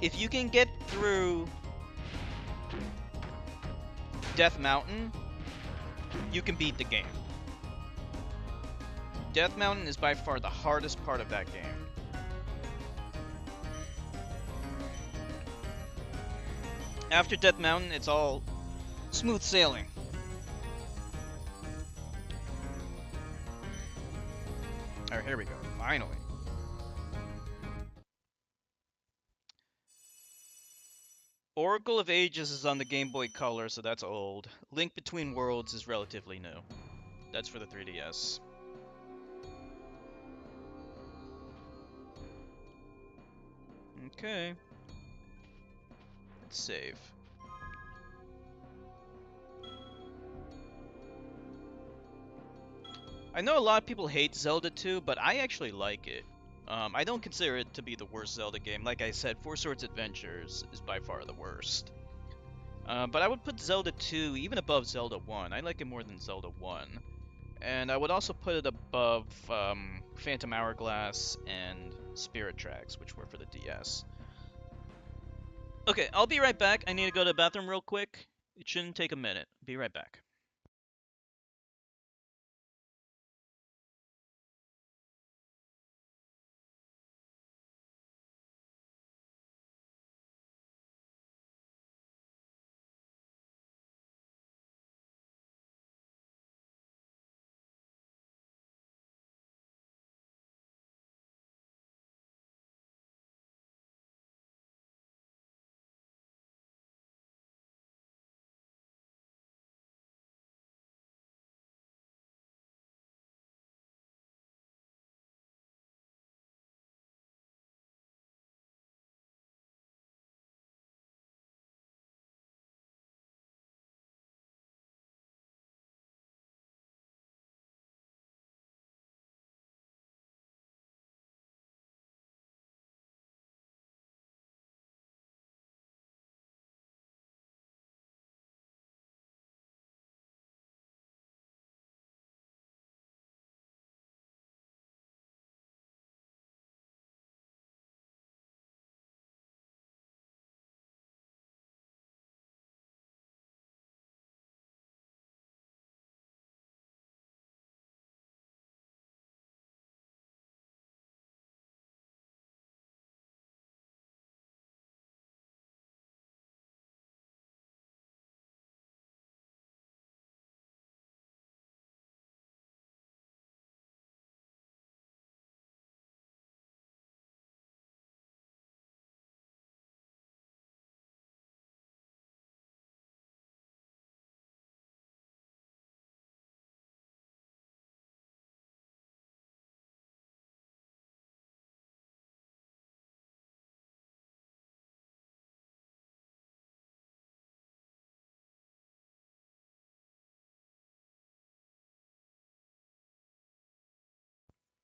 If you can get through Death Mountain, you can beat the game. Death Mountain is by far the hardest part of that game. After Death Mountain, it's all smooth sailing. Alright, here we go. Finally. Oracle of Ages is on the Game Boy Color, so that's old. Link Between Worlds is relatively new. That's for the 3DS. Okay. Let's save. I know a lot of people hate Zelda 2, but I actually like it. I don't consider it to be the worst Zelda game. Like I said, Four Swords Adventures is by far the worst. But I would put Zelda 2 even above Zelda 1. I like it more than Zelda 1. And I would also put it above Phantom Hourglass and Spirit Tracks, which were for the DS. Okay, I'll be right back. I need to go to the bathroom real quick. It shouldn't take a minute. Be right back.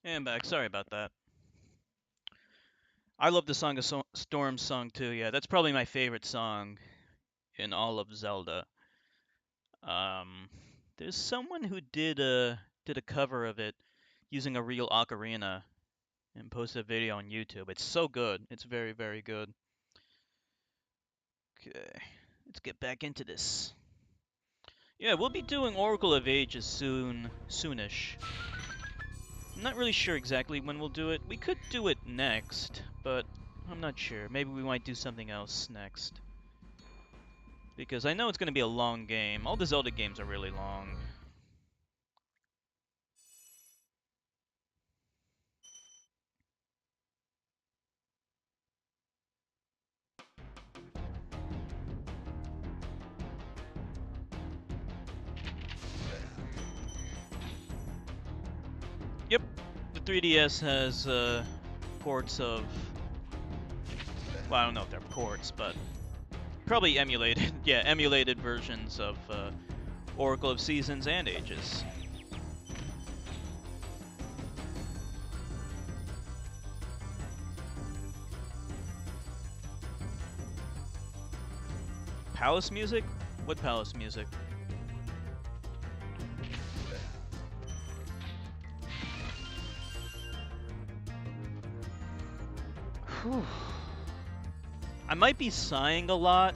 Hey, I'm back. Sorry about that. I love the Song of Storm song too. Yeah, that's probably my favorite song in all of Zelda. Um, there's someone who did a cover of it using a real ocarina and posted a video on YouTube. It's so good. It's very, very good. Okay, let's get back into this. Yeah, we'll be doing Oracle of Ages soonish. I'm not really sure exactly when we'll do it. We could do it next, but I'm not sure. Maybe we might do something else next. Because I know it's going to be a long game. All the Zelda games are really long. Yep, the 3DS has ports of... Well, I don't know if they're ports, but probably emulated, yeah, emulated versions of Oracle of Seasons and Ages. Palace music? What palace music? Whew. I might be sighing a lot.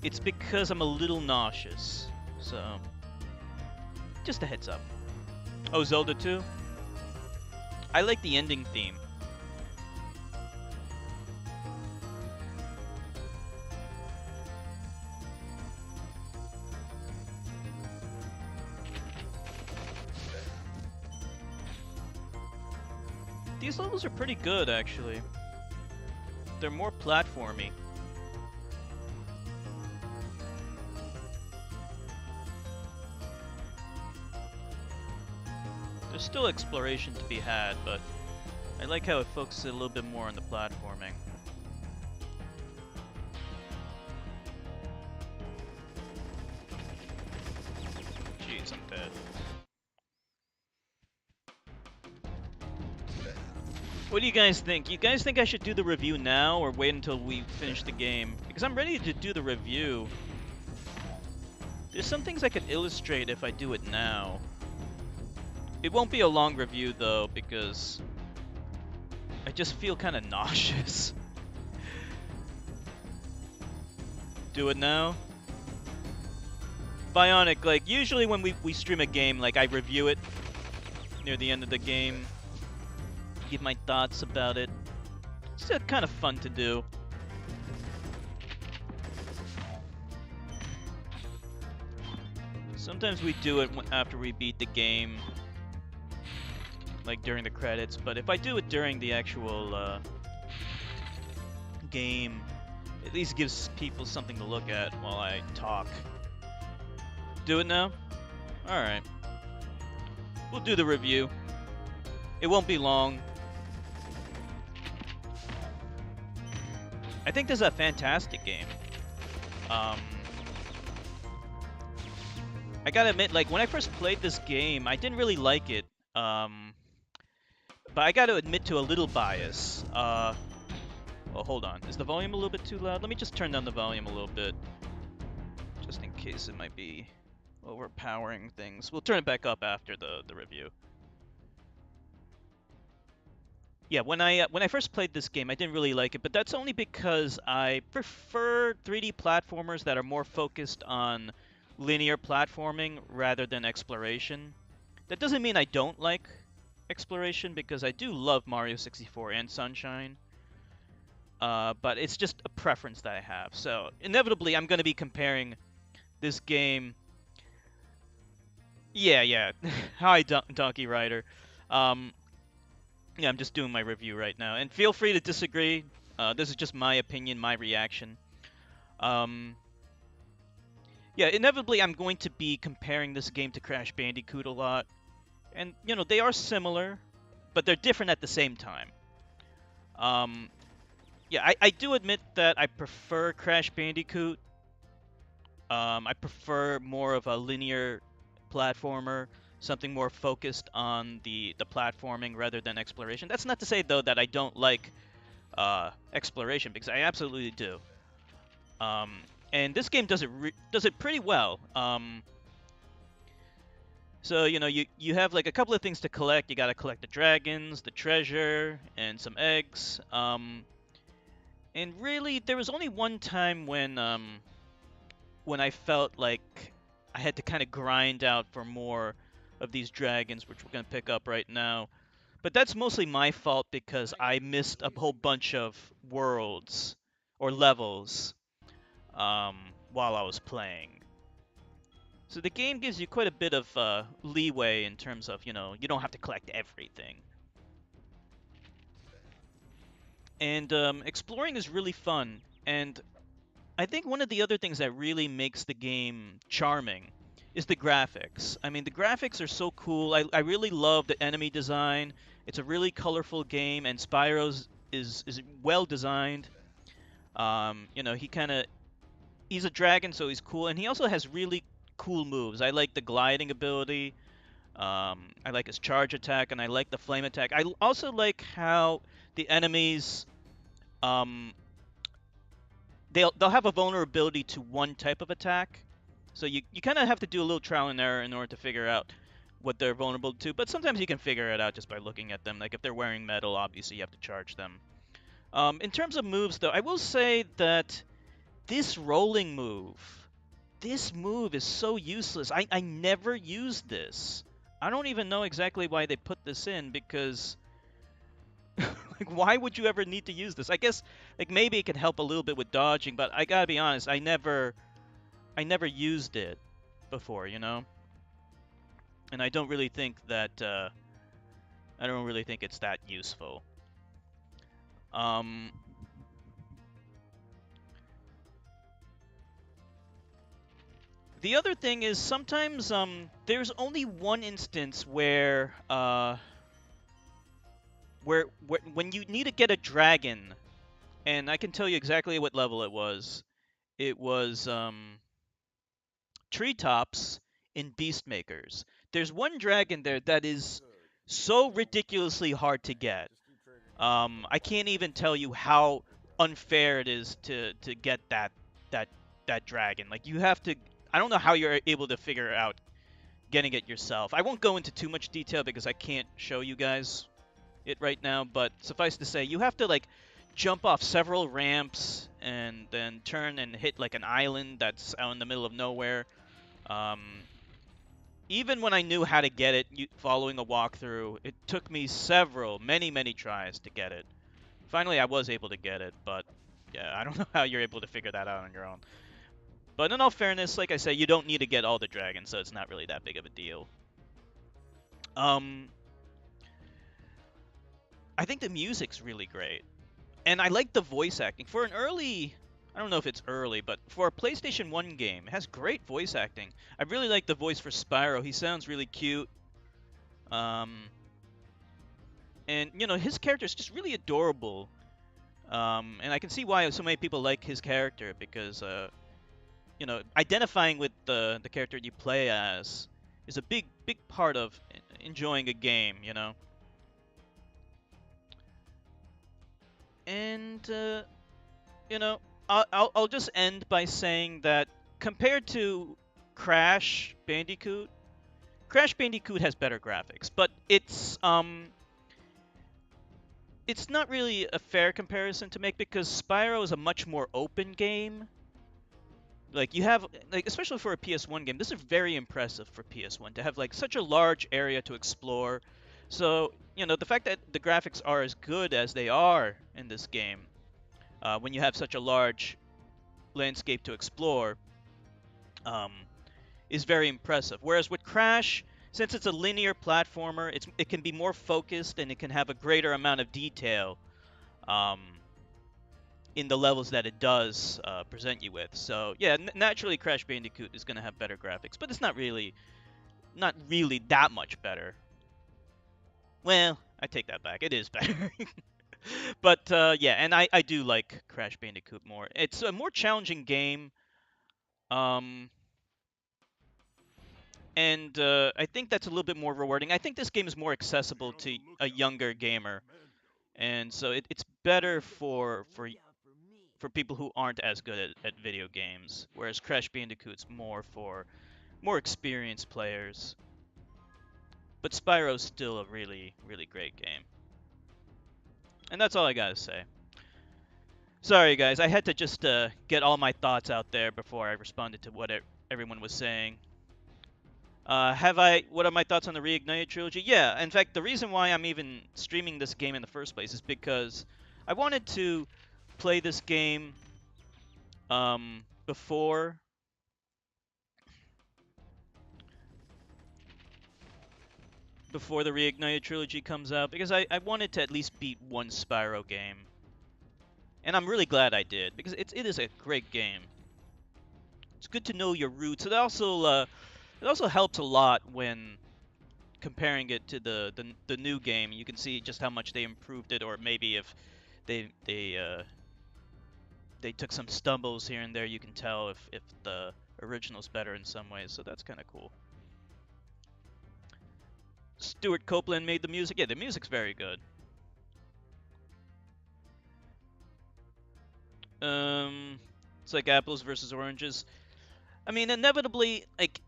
It's because I'm a little nauseous. So, just a heads up. Oh, Zelda 2? I like the ending theme. These levels are pretty good, actually. They're more platformy. There's still exploration to be had, but I like how it focuses a little bit more on the platforming. Jeez, I'm dead. What do you guys think? You guys think I should do the review now or wait until we finish the game? Because I'm ready to do the review. There's some things I could illustrate if I do it now. It won't be a long review though, because I just feel kind of nauseous. Do it now? Bionic, like, usually when we stream a game, like, I review it near the end of the game. Give my thoughts about it. It's kind of fun to do. Sometimes we do it after we beat the game, like during the credits, but if I do it during the actual game, at least gives people something to look at while I talk. Do it now? Alright. We'll do the review. It won't be long. I think this is a fantastic game. I gotta admit, like, when I first played this game, I didn't really like it. But I gotta admit to a little bias. Oh, hold on. Is the volume a little bit too loud? Let me just turn down the volume a little bit. Just in case it might be overpowering things. We'll turn it back up after the review. Yeah, when I first played this game, I didn't really like it, but that's only because I prefer 3D platformers that are more focused on linear platforming rather than exploration. That doesn't mean I don't like exploration, because I do love Mario 64 and Sunshine. But it's just a preference that I have. So, inevitably, I'm going to be comparing this game... Yeah. Hi, Donkey Rider. Yeah, I'm just doing my review right now. And feel free to disagree. This is just my opinion, my reaction. Yeah, inevitably I'm going to be comparing this game to Crash Bandicoot a lot. And, you know, they are similar, but they're different at the same time. Yeah, I do admit that I prefer Crash Bandicoot. I prefer more of a linear platformer something more focused on the platforming rather than exploration. That's not to say though that I don't like exploration, because I absolutely do. And this game does it pretty well. So you have like a couple of things to collect. You got to collect the dragons, the treasure, and some eggs. And really, there was only one time when I felt like I had to kind of grind out for more of these dragons, which we're gonna pick up right now. But that's mostly my fault because I missed a whole bunch of worlds or levels while I was playing. So the game gives you quite a bit of leeway in terms of, you don't have to collect everything. And exploring is really fun. And I think one of the other things that really makes the game charming is the graphics. I mean, the graphics are so cool. I really love the enemy design. It's a really colorful game, and Spyro's is well designed. He's a dragon, so he's cool, and he also has really cool moves. I like the gliding ability. I like his charge attack, and I like the flame attack. I also like how the enemies um, they'll have a vulnerability to one type of attack. So you kind of have to do a little trial and error in order to figure out what they're vulnerable to. But sometimes you can figure it out just by looking at them. Like if they're wearing metal, obviously you have to charge them. In terms of moves, though, I will say that this rolling move, this move is so useless. I never used this. I don't even know exactly why they put this in because like why would you ever need to use this? I guess like maybe it can help a little bit with dodging, but I gotta be honest, I never used it before. And I don't really think that I don't really think it's that useful. Um, the other thing is sometimes there's only one instance where when you need to get a dragon, and I can tell you exactly what level it was. It was treetops in Beastmakers. There's one dragon there that is so ridiculously hard to get. I can't even tell you how unfair it is to get that that dragon. Like you have to. I don't know how you're able to figure out getting it yourself. I won't go into too much detail because I can't show you guys it right now. But suffice to say, you have to like jump off several ramps and then turn and hit like an island that's out in the middle of nowhere. Um, Even when I knew how to get it, following a walkthrough, it took me many tries to get it. Finally, I was able to get it, but yeah, I don't know how you're able to figure that out on your own. But in all fairness, like I said, you don't need to get all the dragons, so it's not really that big of a deal. Um, I think the music's really great, and I like the voice acting. For an early, I don't know if it's early, but for a PlayStation 1 game, it has great voice acting. I really like the voice for Spyro. He sounds really cute. Um, and his character is just really adorable. And I can see why so many people like his character because identifying with the character you play as is a big part of enjoying a game. And you know, I'll just end by saying that compared to Crash Bandicoot has better graphics, but it's not really a fair comparison to make because Spyro is a much more open game. Like you have like especially for a PS1 game, this is very impressive for PS1 to have like such a large area to explore. So, the fact that the graphics are as good as they are in this game, when you have such a large landscape to explore, um, is very impressive. Whereas with Crash, since it's a linear platformer, it can be more focused and it can have a greater amount of detail um, in the levels that it does present you with. So yeah, naturally Crash Bandicoot is going to have better graphics, but it's not really that much better. Well, I take that back. It is better. But yeah, and I do like Crash Bandicoot more. It's a more challenging game. Um, and I think that's a little bit more rewarding. I think this game is more accessible to a younger gamer, and so it's better for people who aren't as good at video games. Whereas Crash Bandicoot's more for more experienced players. But Spyro's still a really, really great game. And that's all I gotta say. Sorry, guys. I had to just get all my thoughts out there before I responded to what everyone was saying. What are my thoughts on the Reignited trilogy? Yeah, in fact, the reason why I'm even streaming this game in the first place is because I wanted to play this game before the Reignited trilogy comes out, because I wanted to at least beat one Spyro game. And I'm really glad I did, because it is a great game. It's good to know your roots. It also helps a lot when comparing it to the new game. You can see just how much they improved it, or maybe if they took some stumbles here and there. You can tell if the original's better in some ways. So that's kind of cool. Stuart Copeland made the music. Yeah, the music's very good. It's like apples versus oranges. I mean, inevitably, like,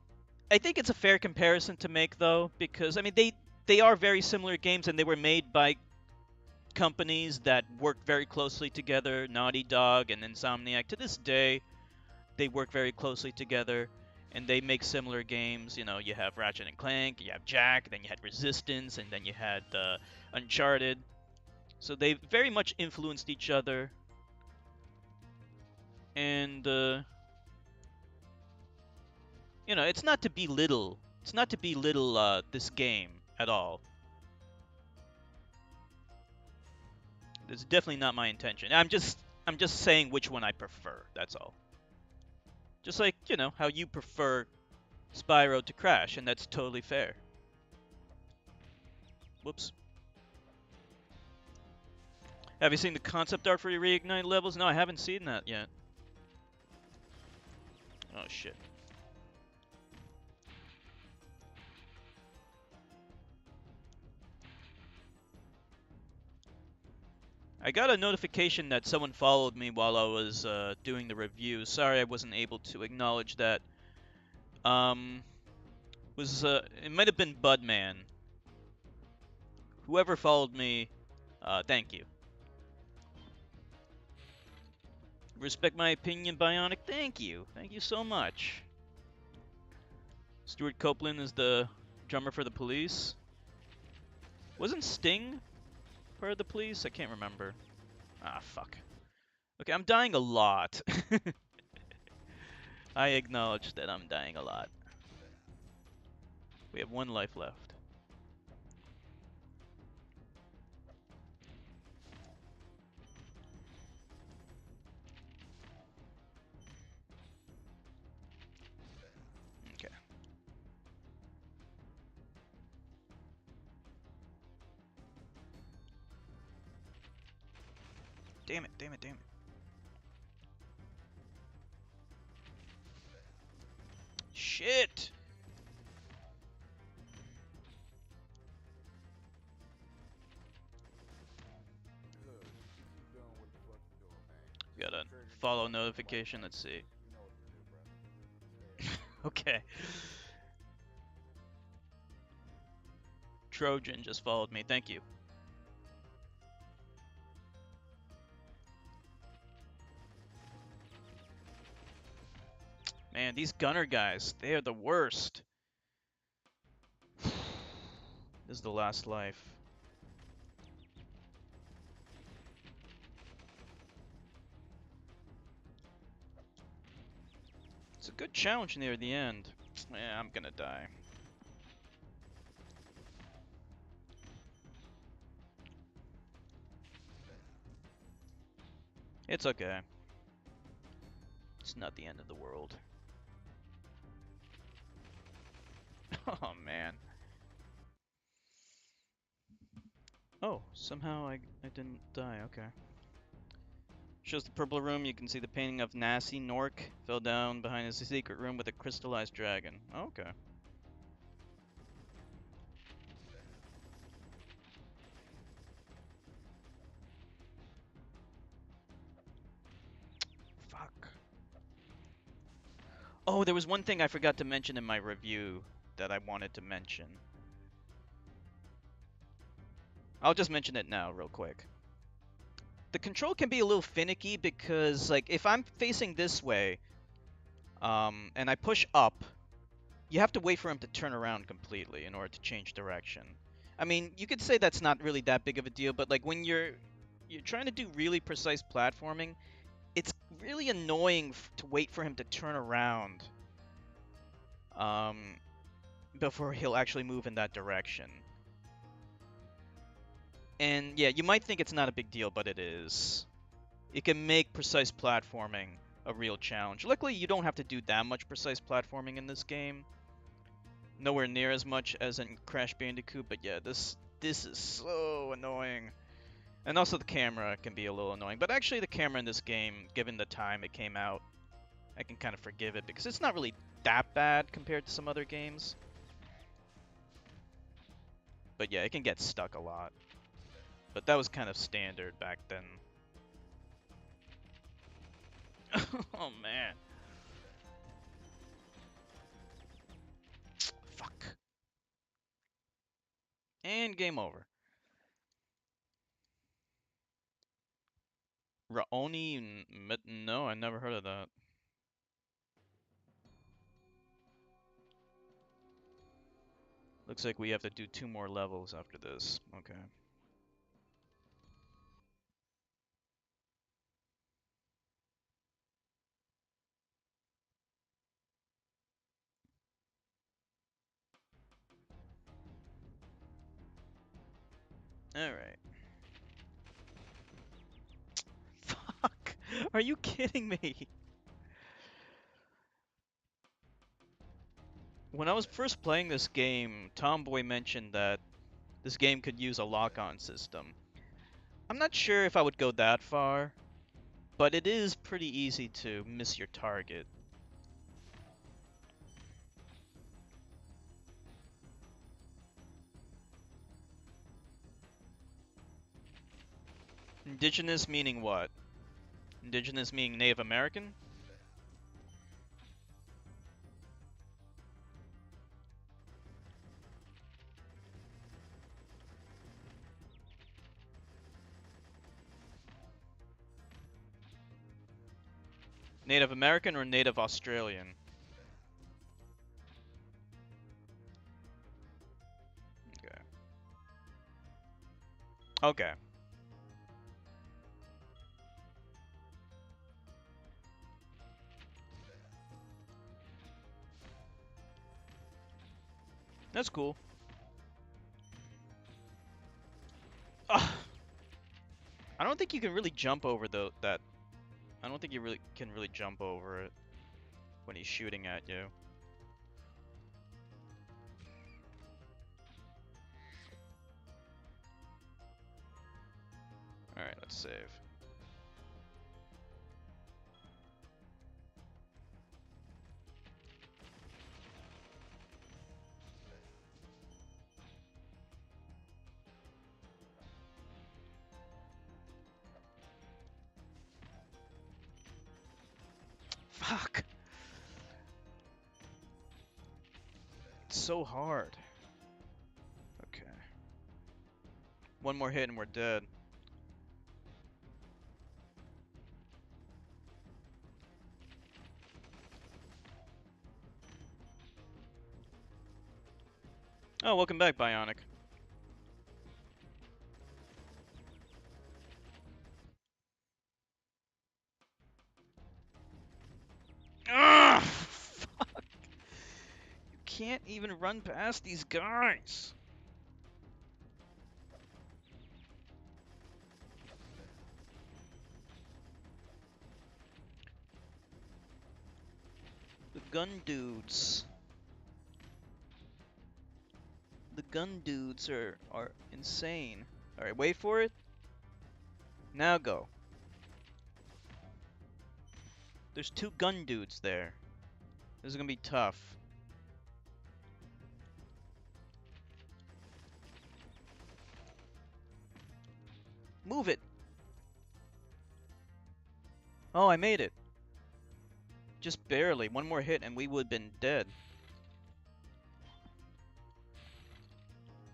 I think it's a fair comparison to make, though, because I mean they are very similar games, and they were made by companies that work very closely together. Naughty Dog and Insomniac. To this day, they work very closely together, and they make similar games. You know, you have Ratchet and Clank, you have Jak, then you had Resistance, and then you had Uncharted. So they very much influenced each other, and you know, it's not to belittle. It's not to belittle this game at all. It's definitely not my intention. I'm just saying which one I prefer. That's all. Just like, you know, how you prefer Spyro to Crash, and that's totally fair. Whoops. Have you seen the concept art for your Reignite levels? No, I haven't seen that yet. Oh shit. I got a notification that someone followed me while I was doing the review. Sorry I wasn't able to acknowledge that. It might have been Budman. Whoever followed me, thank you. Respect my opinion, Bionic. Thank you. Thank you so much. Stuart Copeland is the drummer for the Police. Wasn't Sting part of the Police? I can't remember. Ah, fuck. Okay, I'm dying a lot. I acknowledge that I'm dying a lot. We have one life left. Okay. Damn it, damn it, damn it. Shit! Got a follow notification, let's see. Okay. Trojan just followed me, thank you. Man, these gunner guys, they are the worst. This is the last life. It's a good challenge near the end. Yeah, I'm gonna die. It's okay. It's not the end of the world. Oh, man. Oh, somehow I didn't die, okay. Shows the purple room, you can see the painting of Nassie Nork fell down behind his secret room with a crystallized dragon. Okay. Oh, there was one thing I forgot to mention in my review that I wanted to mention. I'll just mention it now real quick. The control can be a little finicky because, like, if I'm facing this way, and I push up, you have to wait for him to turn around completely in order to change direction. I mean, you could say that's not really that big of a deal, but like when you're trying to do really precise platforming, it's really annoying to wait for him to turn around um, before he'll actually move in that direction. And yeah, you might think it's not a big deal, but it is. It can make precise platforming a real challenge. Luckily, you don't have to do that much precise platforming in this game. Nowhere near as much as in Crash Bandicoot, but yeah, this is so annoying. And also the camera can be a little annoying. But actually the camera in this game, given the time it came out, I can kind of forgive it because it's not really that bad compared to some other games. But yeah, it can get stuck a lot. But that was kind of standard back then. Oh man. Fuck. And game over. Raoni? No, I never heard of that. Looks like we have to do 2 more levels after this. Okay. Alright. Fuck! Are you kidding me? When I was first playing this game, Tomboy mentioned that this game could use a lock-on system. I'm not sure if I would go that far, but it is pretty easy to miss your target. Indigenous meaning what? Indigenous meaning Native American? Native American or Native Australian? Okay. Okay. That's cool. Ugh. I don't think you can really jump over that. I don't think you really can jump over it when he's shooting at you. Alright, let's save. Fuck! It's so hard. Okay. One more hit and we're dead. Oh, welcome back, Bionic. Ugh! Fuck! You can't even run past these guys! The gun dudes. The gun dudes are insane. Alright, wait for it. Now go. There's 2 gun dudes there. This is gonna be tough. Move it! Oh, I made it. Just barely. One more hit and we would have been dead.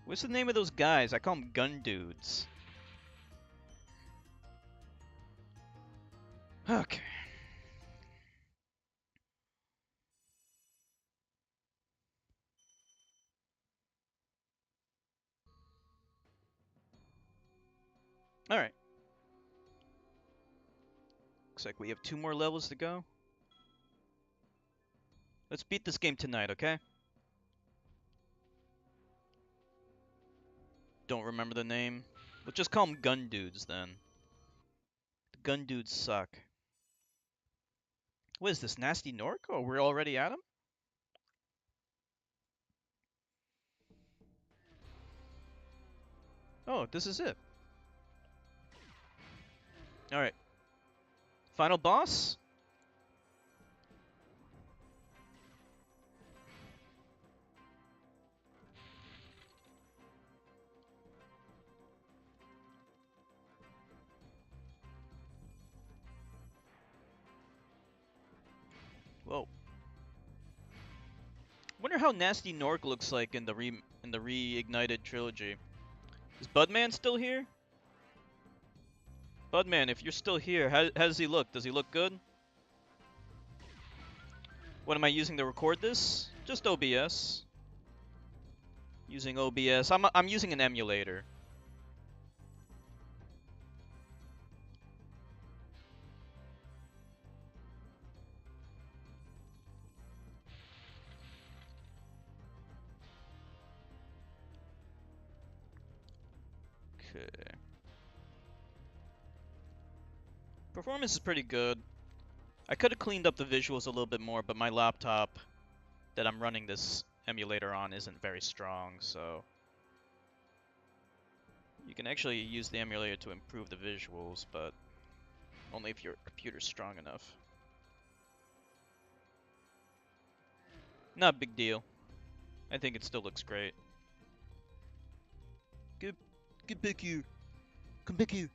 What's the name of those guys? I call them gun dudes. Okay. Alright. Looks like we have 2 more levels to go. Let's beat this game tonight, okay? Don't remember the name. We'll just call them gun dudes then. The gun dudes suck. What is this, Nasty Nork? Oh, we're already at him? Oh, this is it. Alright. Final boss? Whoa. Wonder how Nasty Nork looks like in the reignited trilogy. Is Budman still here? Budman, if you're still here, how does he look? Does he look good? What am I using to record this? Just OBS. Using OBS. I'm using an emulator. Okay. Performance is pretty good. I could have cleaned up the visuals a little bit more, but my laptop that I'm running this emulator on isn't very strong, so you can actually use the emulator to improve the visuals, but only if your computer's strong enough. Not a big deal. I think it still looks great. Get back here. Come back here.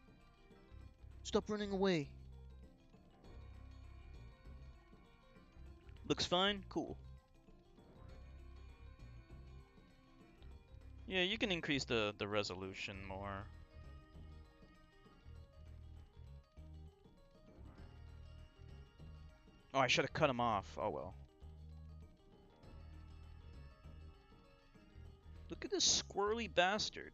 Stop running away. Looks fine? Cool. Yeah, you can increase the resolution more. Oh, I should have cut him off. Oh well. Look at this squirrely bastard.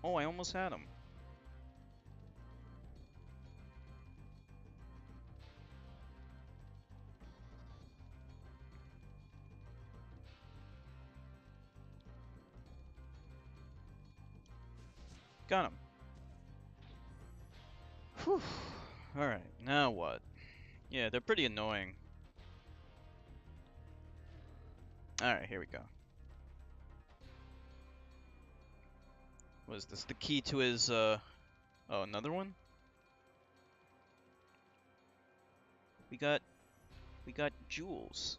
Oh, I almost had him. Got him. Whew. Alright, now what? Yeah, they're pretty annoying. Alright, here we go. Was this the key to his, Oh, another one? We got jewels.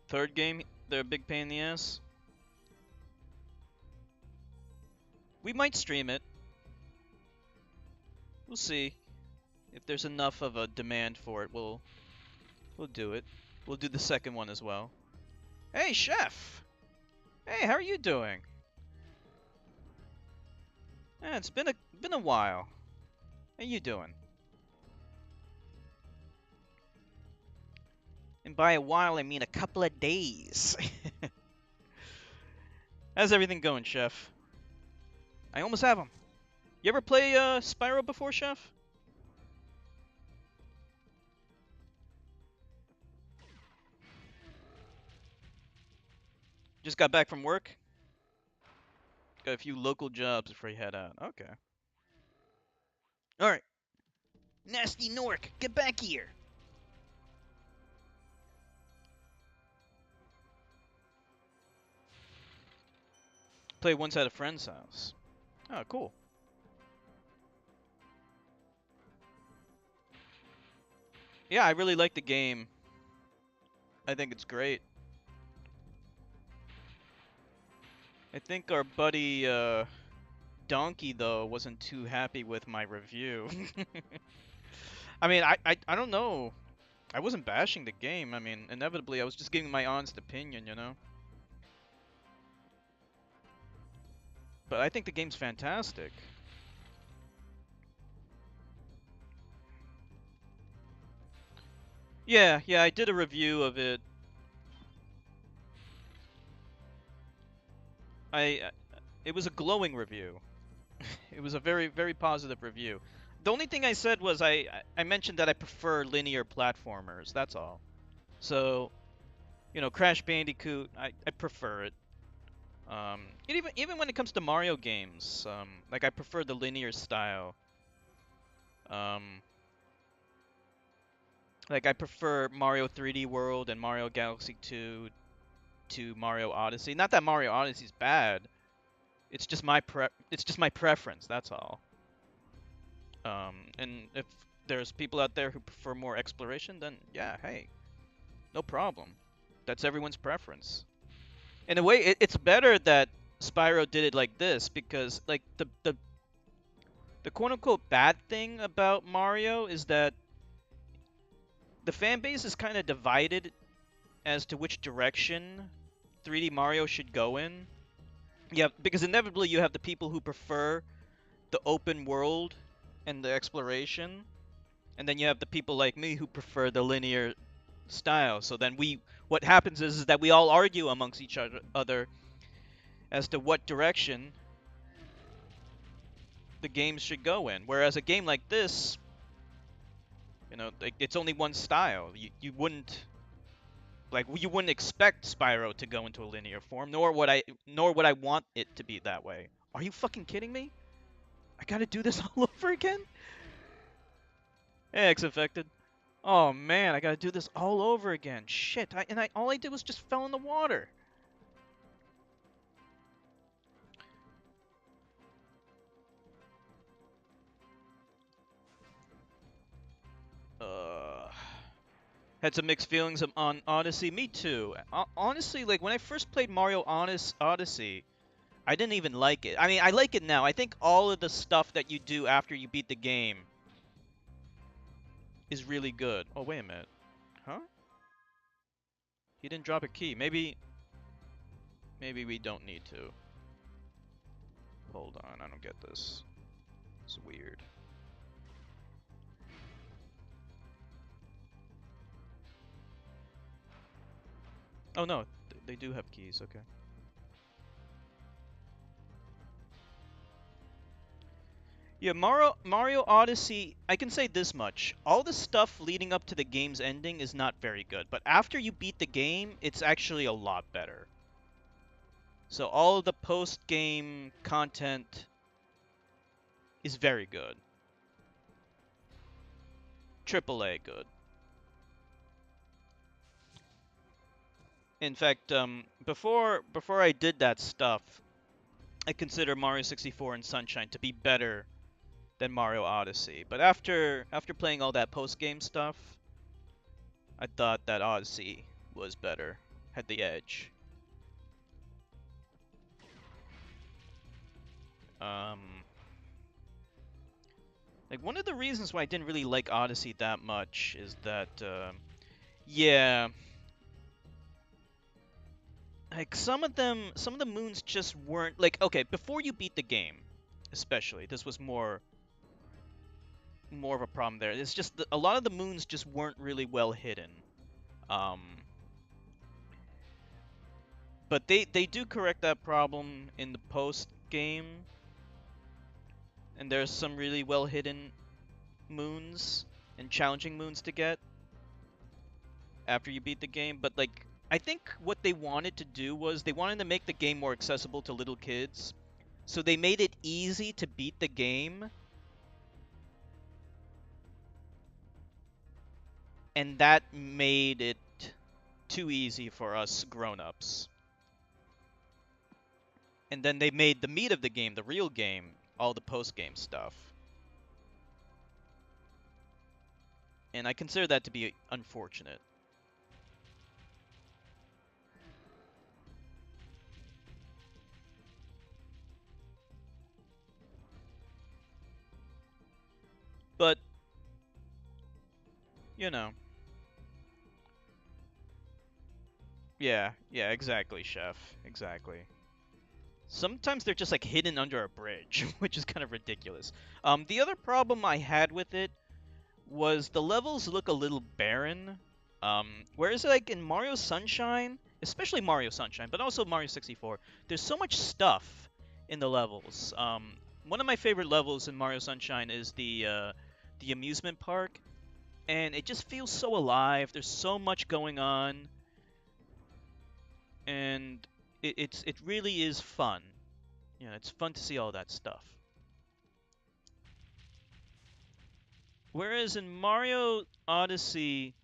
Third game, they're a big pain in the ass. We might stream it. We'll see. If there's enough of a demand for it, we'll do it. We'll do the second one as well. Hey, Chef! Hey, how are you doing? Yeah, it's been a while. How you doing? And by a while, I mean a couple of days. How's everything going, Chef? I almost have him. You ever play Spyro before, Chef? Just got back from work? Got a few local jobs before you head out. Okay. Alright. Nasty Nork, get back here! Play once at a friend's house. Oh, cool. Yeah, I really like the game. I think it's great. I think our buddy Donkey though wasn't too happy with my review. I mean, I don't know. I wasn't bashing the game. I mean, inevitably I was just giving my honest opinion, you know. But I think the game's fantastic. Yeah, yeah, I did a review of it. I it was a glowing review. It was a very, very positive review. The only thing I said was I mentioned that I prefer linear platformers. That's all. So, you know, Crash Bandicoot, I prefer it. Even when it comes to Mario games, like I prefer the linear style. Um, like I prefer Mario 3D World and Mario Galaxy 2 to Mario Odyssey. Not that Mario Odyssey's bad. It's just my preference. That's all. And if there's people out there who prefer more exploration, then yeah, hey, no problem. That's everyone's preference. In a way, it's better that Spyro did it like this because like the quote unquote bad thing about Mario is that the fan base is kind of divided as to which direction 3D Mario should go in. Yeah, because inevitably you have the people who prefer the open world and the exploration, and then you have the people like me who prefer the linear style. So then what happens is that we all argue amongst each other as to what direction the games should go in. Whereas a game like this, you know, like, it's only one style. You wouldn't expect Spyro to go into a linear form, nor would I want it to be that way. Are you fucking kidding me? I gotta do this all over again? Hey, X-Infected. Oh man, I gotta do this all over again. Shit, all I did was just fell in the water. Uh, had some mixed feelings on Odyssey. Me too. Honestly, like when I first played Mario Odyssey, I didn't even like it. I mean, I like it now. I think all of the stuff that you do after you beat the game is really good. Oh, wait a minute. Huh? He didn't drop a key. Maybe we don't need to. Hold on, I don't get this. It's weird. Oh no, they do have keys. Okay. Yeah, Mario Odyssey, I can say this much. All the stuff leading up to the game's ending is not very good, but after you beat the game, it's actually a lot better. So all of the post-game content is very good. AAA good. In fact, before I did that stuff, I consider Mario 64 and Sunshine to be better than Mario Odyssey. But after playing all that post-game stuff, I thought that Odyssey was better, had the edge. Um, like one of the reasons why I didn't really like Odyssey that much is that, yeah, like some of the moons just weren't like okay. Before you beat the game, especially, this was more of a problem there. It's just a lot of the moons just weren't really well hidden. Um, but they do correct that problem in the post game, and there's some really well hidden moons and challenging moons to get after you beat the game. But like, I think what they wanted to do was they wanted to make the game more accessible to little kids, so they made it easy to beat the game, and that made it too easy for us grown-ups. And then they made the meat of the game, the real game, all the post-game stuff. And I consider that to be unfortunate. But, you know. Yeah, yeah, exactly, Chef. Exactly. Sometimes they're just like hidden under a bridge, which is kind of ridiculous. The other problem I had with it was the levels look a little barren. Whereas like in Mario Sunshine, especially Mario Sunshine, but also Mario 64, there's so much stuff in the levels. One of my favorite levels in Mario Sunshine is the amusement park, and it just feels so alive. There's so much going on, and it really is fun. You know, it's fun to see all that stuff. Whereas in Mario Odyssey,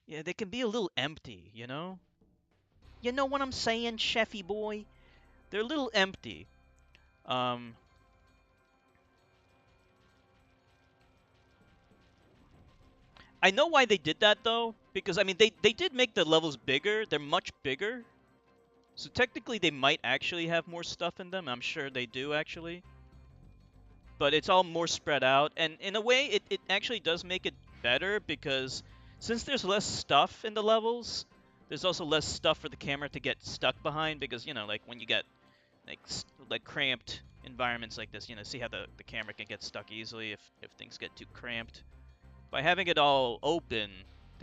yeah, they can be a little empty, you know? You know what I'm saying, Chefy boy? They're a little empty. Um, I know why they did that though, because I mean they did make the levels bigger. They're much bigger. So technically they might actually have more stuff in them. I'm sure they do actually. But it's all more spread out, and in a way it actually does make it better because since there's less stuff in the levels, there's also less stuff for the camera to get stuck behind because you know like when you get like cramped environments like this, you know, see how the camera can get stuck easily if things get too cramped. By having it all open,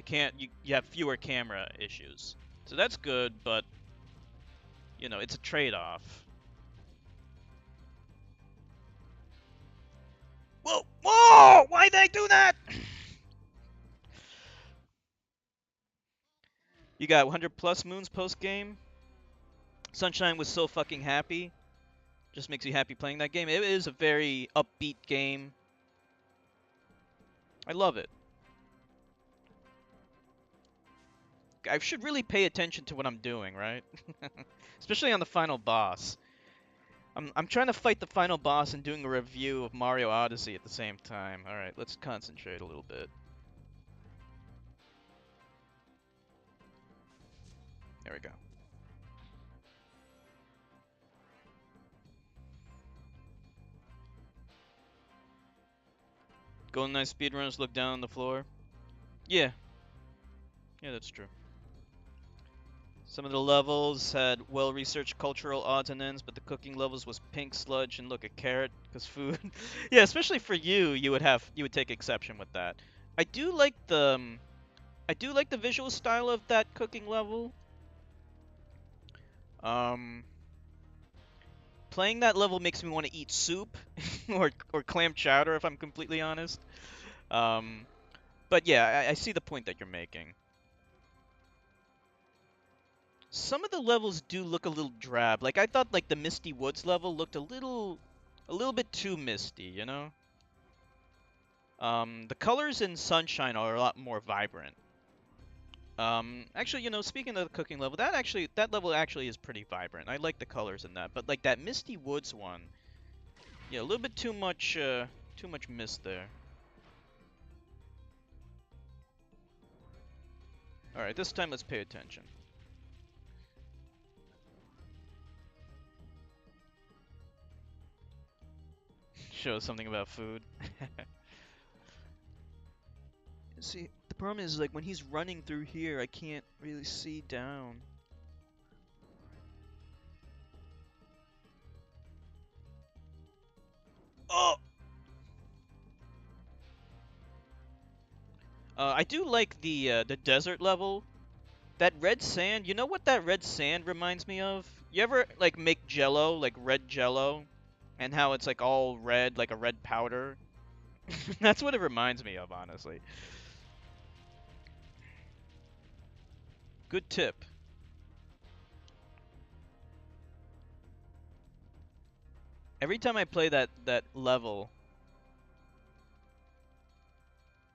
you have fewer camera issues. So that's good, but you know, it's a trade-off. Whoa! Whoa! Why'd they do that? You got 100 plus moons post game. Sunshine was so fucking happy. Just makes you happy playing that game. It is a very upbeat game. I love it. I should really pay attention to what I'm doing, right? Especially on the final boss. I'm trying to fight the final boss and doing a review of Mario Odyssey at the same time. Alright, let's concentrate a little bit. There we go. Golden Knight speedrunners look down on the floor. Yeah. Yeah, that's true. Some of the levels had well-researched cultural odds and ends, but the cooking levels was pink sludge and look a carrot because food. Yeah, especially for you, you would take exception with that. I do like the visual style of that cooking level. Um, Playing that level makes me want to eat soup or clam chowder if I'm completely honest. Um, but yeah, I see the point that you're making. Some of the levels do look a little drab. Like I thought like the Misty Woods level looked a little bit too misty, you know? The colors in Sunshine are a lot more vibrant. Actually, you know, speaking of the cooking level, that level actually is pretty vibrant. I like the colors in that, but like that Misty Woods one, yeah, a little bit too much mist there. All right, this time let's pay attention. Show something about food. See, the problem is like when he's running through here, I can't really see down. Oh! I do like the desert level. That red sand, you know what that red sand reminds me of? You ever like make jello, like red jello, and how it's like all red, like a red powder? That's what it reminds me of, honestly. Good tip. Every time I play that level,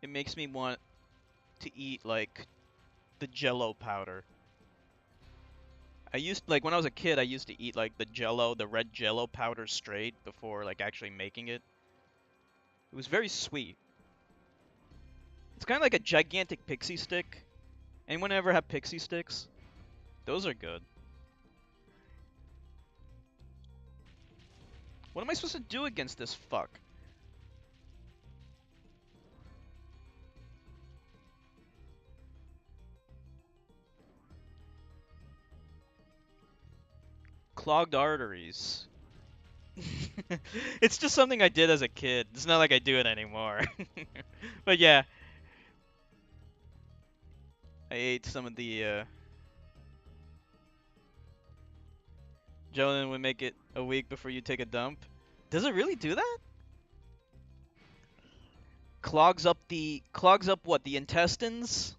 it makes me want to eat like the jello powder. I used like when I was a kid, I used to eat like the red jello powder straight before like actually making it. It was very sweet. It's kind of like a gigantic pixie stick. Anyone ever have pixie sticks? Those are good. What am I supposed to do against this fuck? Clogged arteries. It's just something I did as a kid. It's not like I do it anymore. But yeah, I ate some of the gelatin would make it a week before you take a dump. Does it really do that? Clogs up what? The intestines?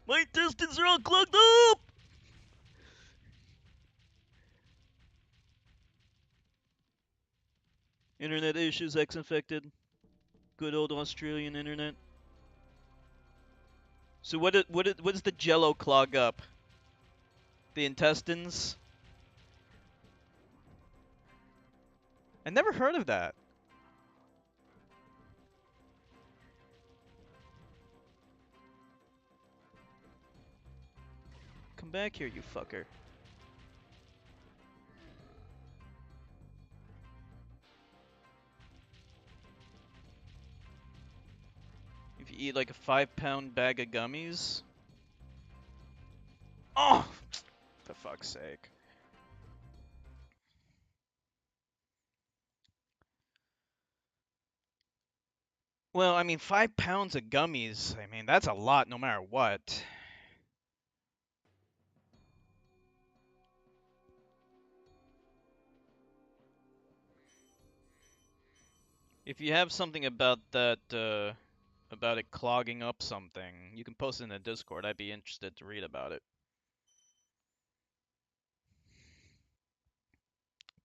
My intestines are all clogged up. Internet issues, X infected. Good old Australian internet. So what does the jello clog up? The intestines? I never heard of that. Come back here, you fucker. If you eat like a 5-pound bag of gummies. Oh! For fuck's sake. Well, I mean, 5 pounds of gummies, I mean, that's a lot no matter what. If you have something about that, about it clogging up something, you can post it in the Discord. I'd be interested to read about it.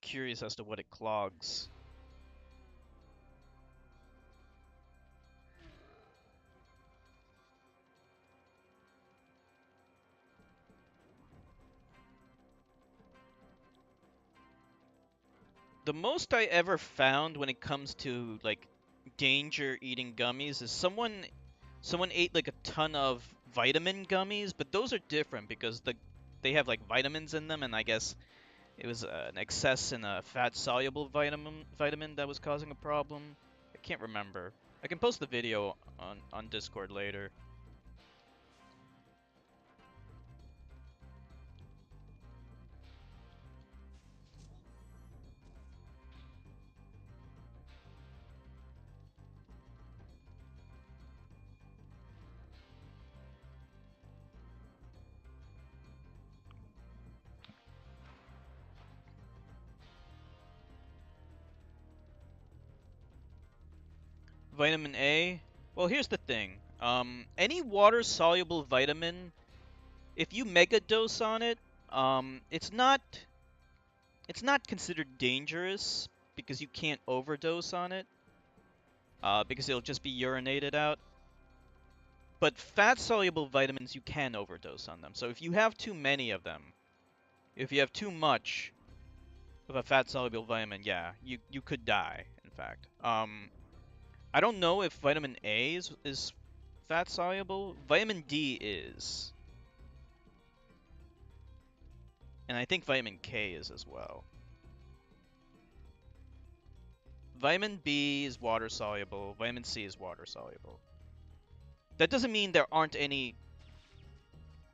Curious as to what it clogs. The most I ever found when it comes to like danger eating gummies is someone ate like a ton of vitamin gummies, but those are different because they have like vitamins in them, and I guess it was an excess in a fat soluble vitamin that was causing a problem. I can't remember. I can post the video on Discord later. Vitamin A. Well, here's the thing. Any water soluble vitamin, if you mega dose on it, it's not considered dangerous because you can't overdose on it. Because it'll just be urinated out. But fat soluble vitamins, you can overdose on them. So if you have too many of them, if you have too much of a fat soluble vitamin, yeah, you could die. In fact, I don't know if vitamin A is fat soluble. Vitamin D is, and I think vitamin K is as well. Vitamin B is water soluble. Vitamin C is water soluble. That doesn't mean there aren't any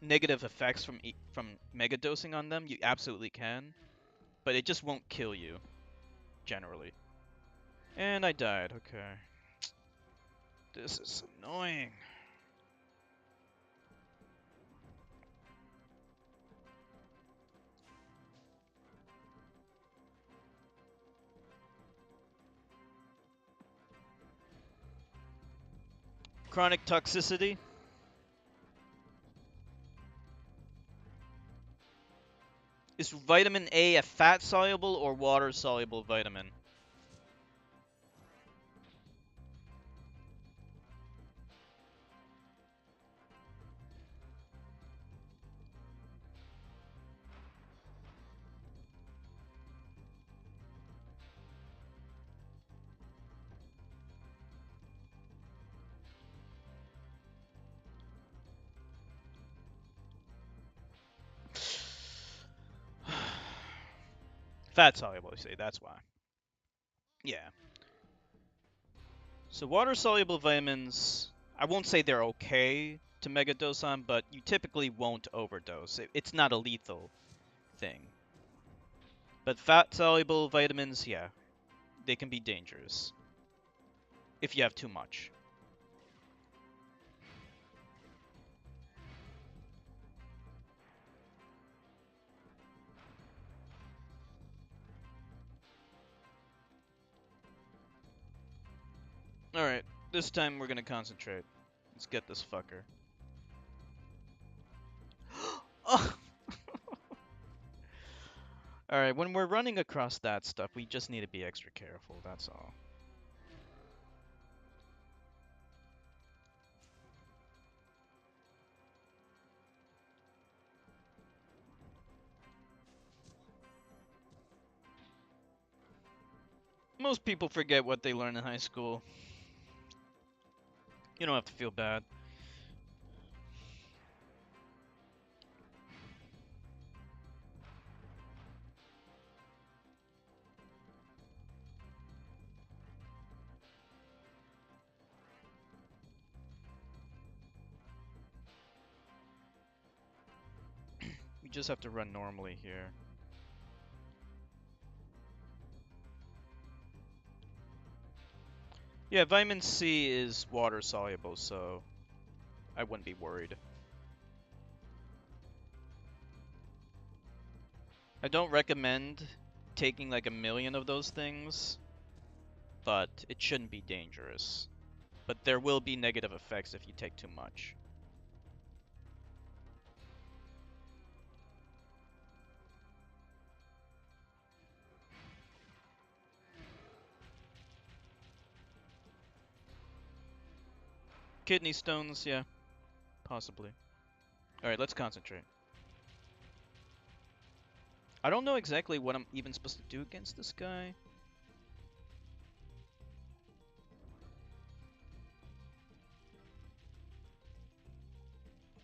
negative effects from megadosing on them. You absolutely can, but it just won't kill you generally. And I died. Okay. This is annoying. Chronic toxicity. Is vitamin A a fat soluble or water soluble vitamin? Fat soluble, you say, that's why. Yeah. So water soluble vitamins, I won't say they're okay to megadose on, but you typically won't overdose. It's not a lethal thing. But fat soluble vitamins, yeah, they can be dangerous if you have too much. Alright, this time we're gonna concentrate. Let's get this fucker. Oh! Alright, when we're running across that stuff, we just need to be extra careful, that's all. Most people forget what they learn in high school. You don't have to feel bad. We just have to run normally here. Yeah, vitamin C is water soluble, so I wouldn't be worried. I don't recommend taking like 1,000,000 of those things, but it shouldn't be dangerous. But there will be negative effects if you take too much. Kidney stones, yeah, possibly. Alright, let's concentrate. I don't know exactly what I'm even supposed to do against this guy.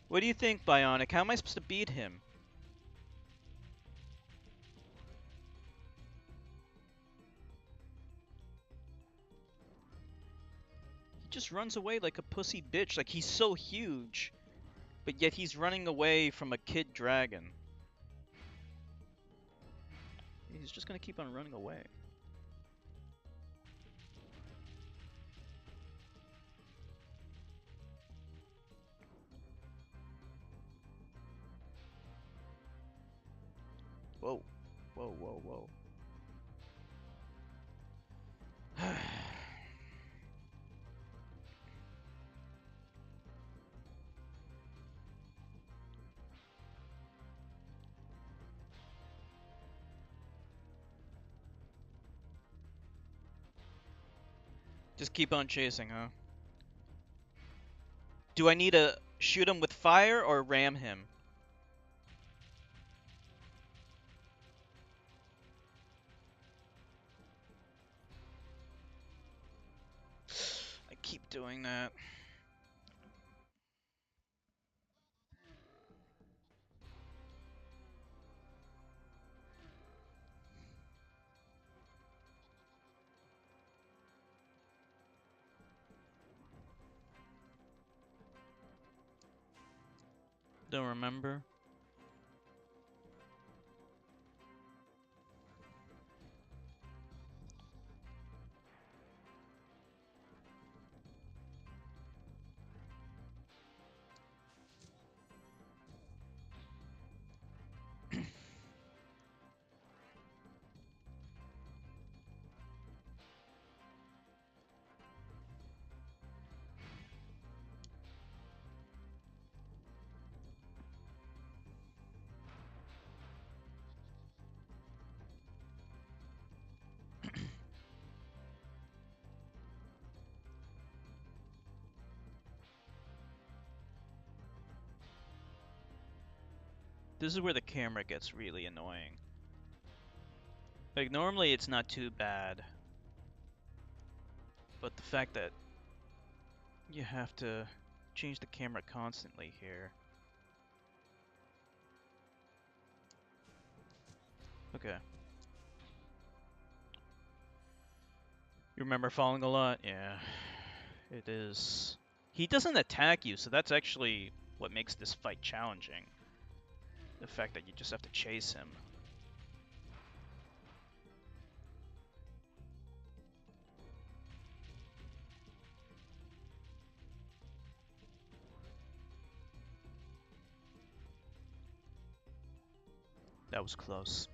What do you think, Bionic? How am I supposed to beat him? He just runs away like a pussy bitch. Like, he's so huge, but yet he's running away from a kid dragon. He's just gonna keep on running away. Whoa. Whoa, whoa, whoa. Just keep on chasing, huh? Do I need to shoot him with fire or ram him? I keep doing that. Don't remember. This is where the camera gets really annoying. Like, normally it's not too bad. But the fact that you have to change the camera constantly here. Okay. You remember falling a lot? Yeah, it is. He doesn't attack you, so that's actually what makes this fight challenging. The fact that you just have to chase him. That was close.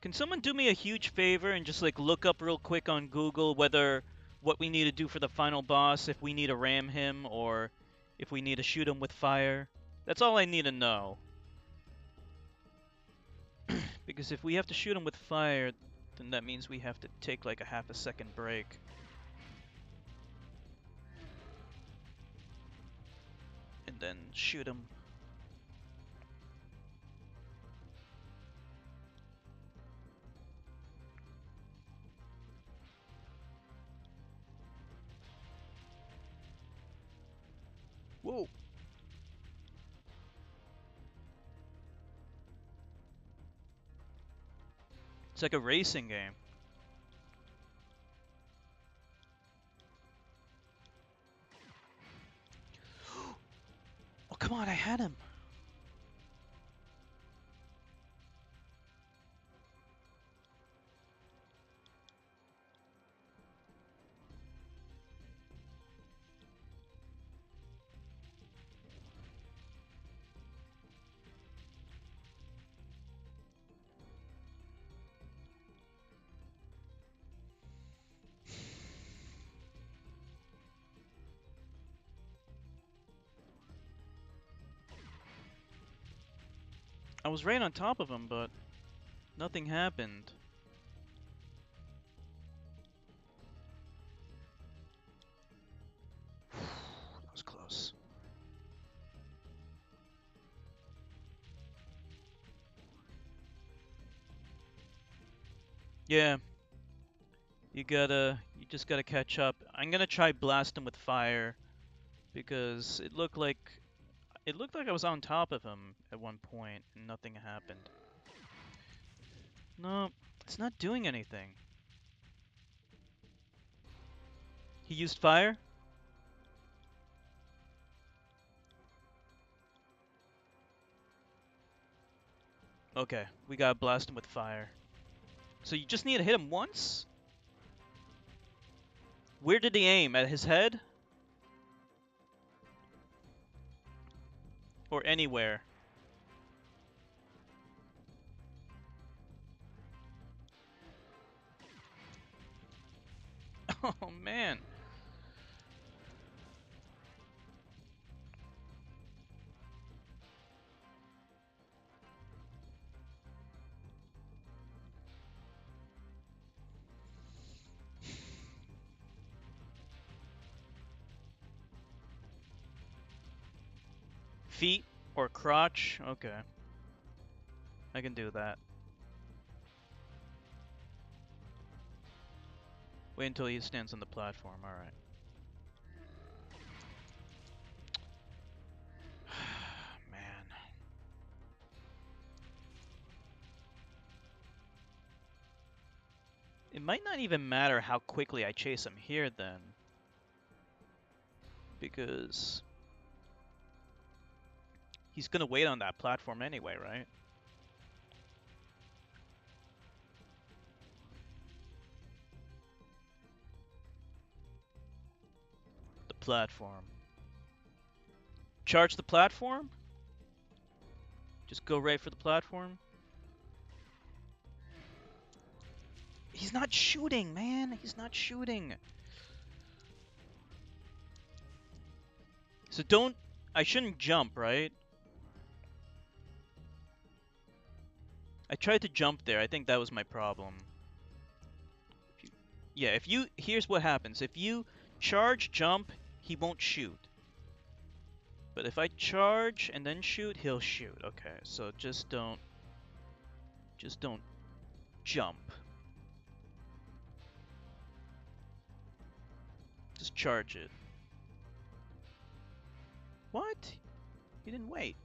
Can someone do me a huge favor and just like look up real quick on Google whether what we need to do for the final boss, if we need to ram him or if we need to shoot him with fire? That's all I need to know. Because if we have to shoot him with fire, then that means we have to take like a half a second break. And then shoot him. Whoa! It's like a racing game. Oh, come on, I had him. I was right on top of him, but nothing happened. That was close. Yeah, you just gotta catch up. I'm gonna try blast him with fire because it looked like I was on top of him at one point and nothing happened. No, it's not doing anything. He used fire? Okay, we gotta blast him with fire. So you just need to hit him once? Where did he aim? At his head? Or anywhere? Oh man. Feet or crotch? Okay. I can do that. Wait until he stands on the platform, alright. Man. It might not even matter how quickly I chase him here then. Because he's gonna wait on that platform anyway, right? The platform. Charge the platform? Just go right for the platform? He's not shooting, man! He's not shooting! So don't... I shouldn't jump, right? I tried to jump there. I think that was my problem. Yeah, if you... Here's what happens. If you charge, jump, he won't shoot. But if I charge and then shoot, he'll shoot. Okay, so just don't... Just don't jump. Just charge it. What? You didn't wait.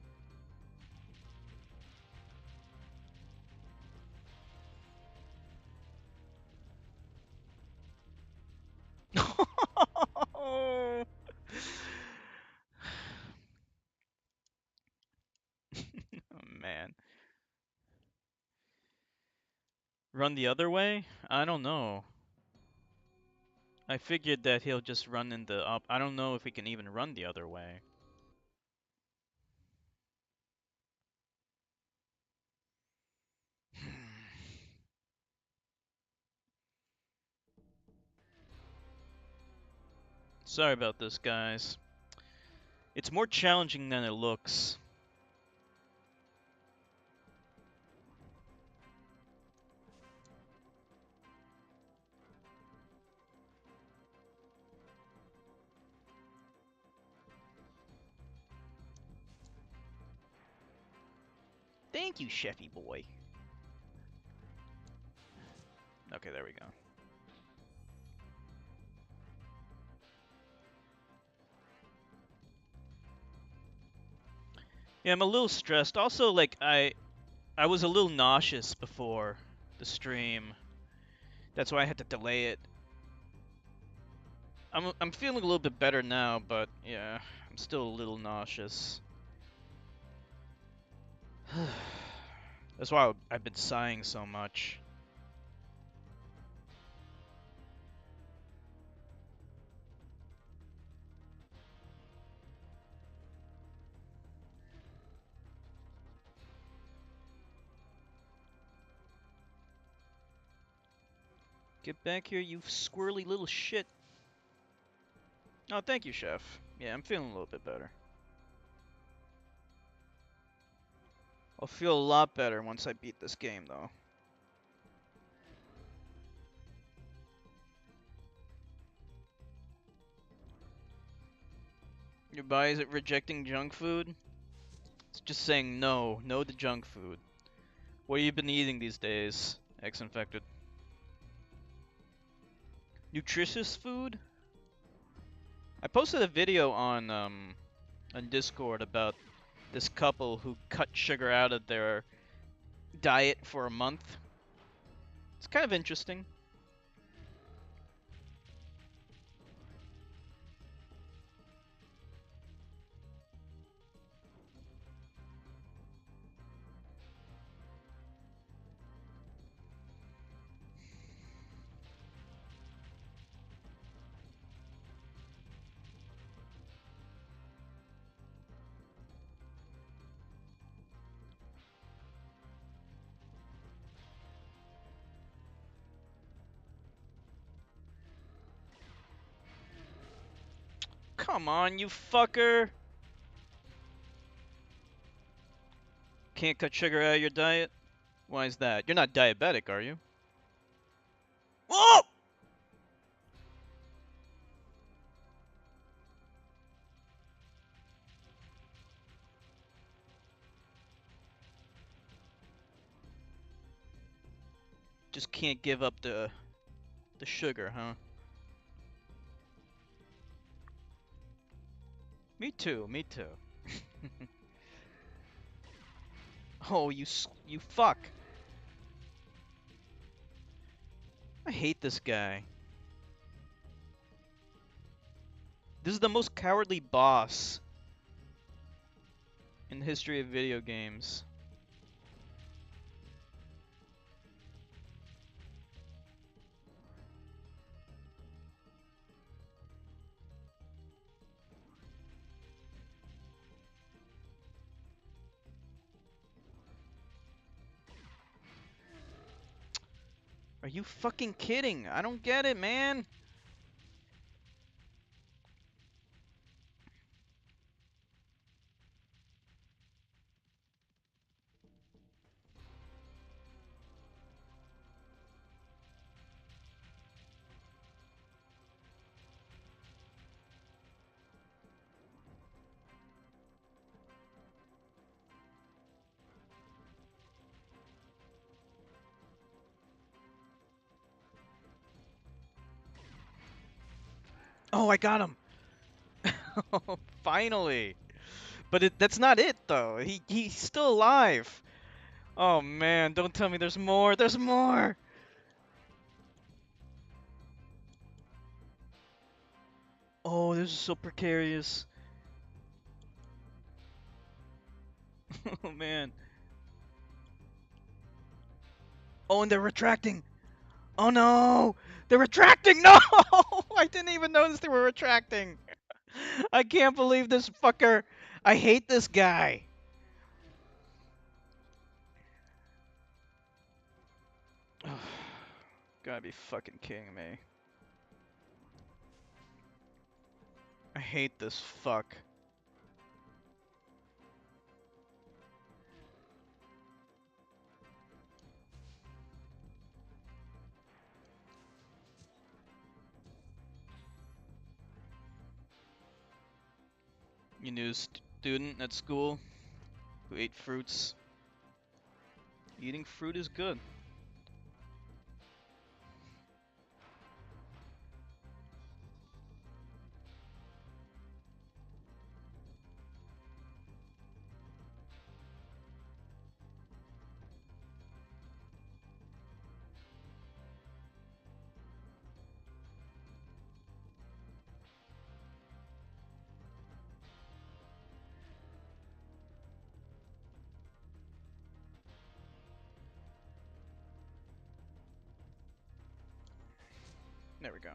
Run the other way? I don't know. I figured that he'll just run in the up. I don't know if we can even run the other way. Sorry about this, guys. It's more challenging than it looks. Thank you, Chefy boy. Okay, there we go. Yeah, I'm a little stressed. Also, like I was a little nauseous before the stream. That's why I had to delay it. I'm feeling a little bit better now, but yeah, I'm still a little nauseous. That's why I've been sighing so much. Get back here, you squirrely little shit. Oh, thank you, Chef. Yeah, I'm feeling a little bit better. I'll feel a lot better once I beat this game, though. Your body is rejecting junk food? It's just saying no, no to junk food. What have you been eating these days, ex-infected? Nutritious food? I posted a video on Discord about this couple who cut sugar out of their diet for a month. It's kind of interesting. Come on, you fucker! Can't cut sugar out of your diet? Why is that? You're not diabetic, are you? Whoa! Just can't give up the sugar, huh? Me too, me too. Oh, you fuck. I hate this guy. This is the most cowardly boss in the history of video games. Are you fucking kidding? I don't get it, man. Oh, I got him. Finally. But that's not it though. He's still alive. Oh man, don't tell me there's more. There's more. Oh, this is so precarious. Oh man. Oh, and they're retracting. Oh no! They're retracting! No! I didn't even notice they were retracting. I can't believe this fucker. I hate this guy. Gotta be fucking kidding me. I hate this fuck. You new student at school who ate fruits. Eating fruit is good. There we go.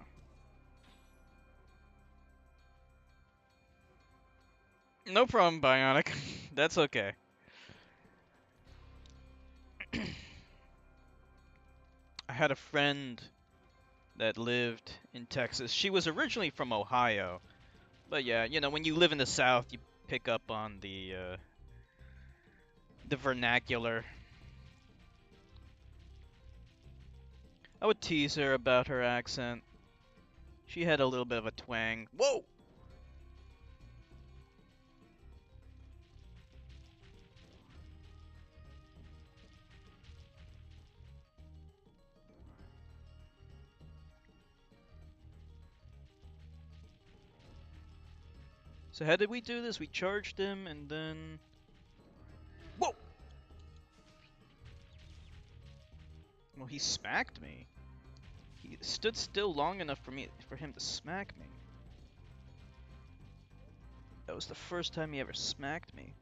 No problem, Bionic. That's okay. I had a friend that lived in Texas. She was originally from Ohio. But yeah, you know, when you live in the South, you pick up on the vernacular. I would tease her about her accent. She had a little bit of a twang. Whoa! So how did we do this? We charged him and then... Whoa! Well, he smacked me. He stood still long enough for him to smack me. That was the first time he ever smacked me.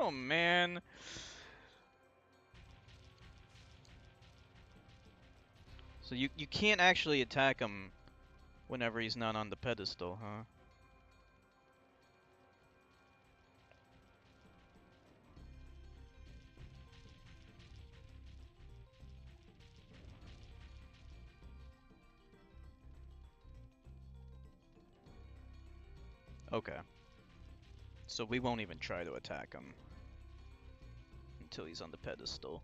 Oh man. So you can't actually attack him whenever he's not on the pedestal, huh? Okay. So we won't even try to attack him until he's on the pedestal.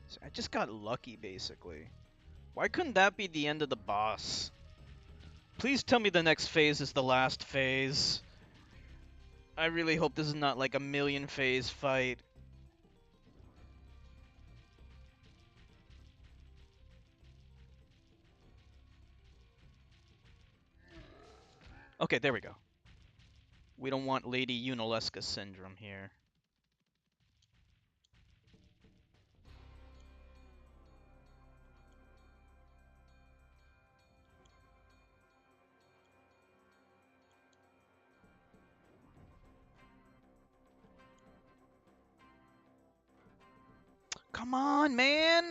So I just got lucky, basically. Why couldn't that be the end of the boss? Please tell me the next phase is the last phase. I really hope this is not like a million phase fight. Okay, there we go. We don't want Lady Unalesca syndrome here. Come on, man!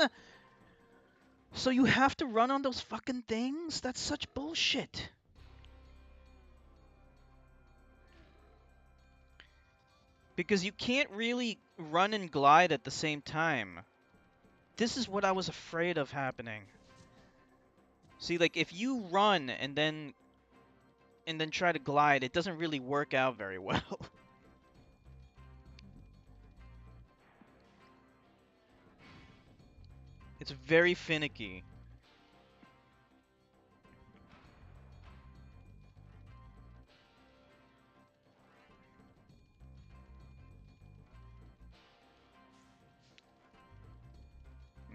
So you have to run on those fucking things? That's such bullshit. Because you can't really run and glide at the same time. This is what I was afraid of happening. See, like if you run and then try to glide, it doesn't really work out very well. It's very finicky.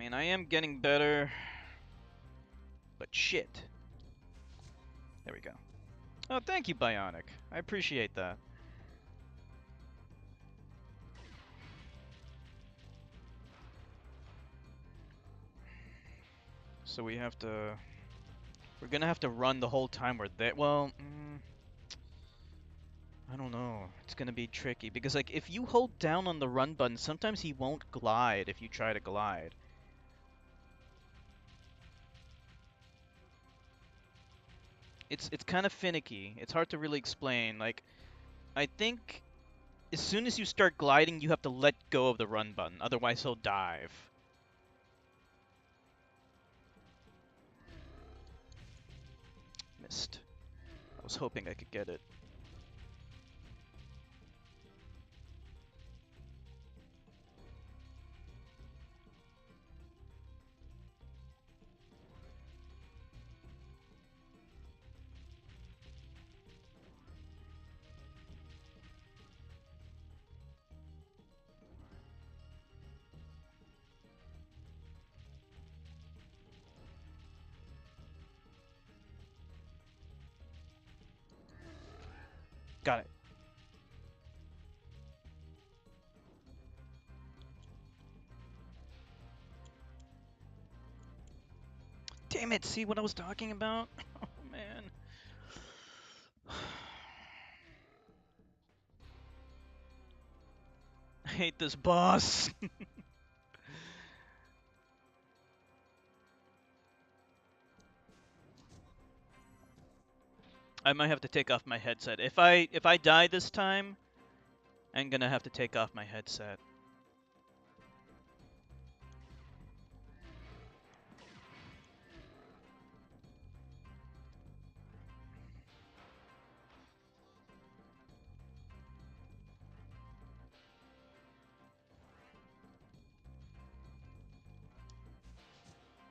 And I am getting better, but shit. There we go. Oh, thank you, Bionic. I appreciate that. So we have to... We're gonna have to run the whole time we're there. Well, I don't know. It's gonna be tricky because, like, if you hold down on the run button, sometimes he won't glide if you try to glide. It's kind of finicky. It's hard to really explain. Like, I think as soon as you start gliding, you have to let go of the run button. Otherwise, he'll dive. Missed. I was hoping I could get it. Got it. Damn it, see what I was talking about? Oh, man. I hate this boss. I might have to take off my headset. If I die this time, I'm gonna have to take off my headset.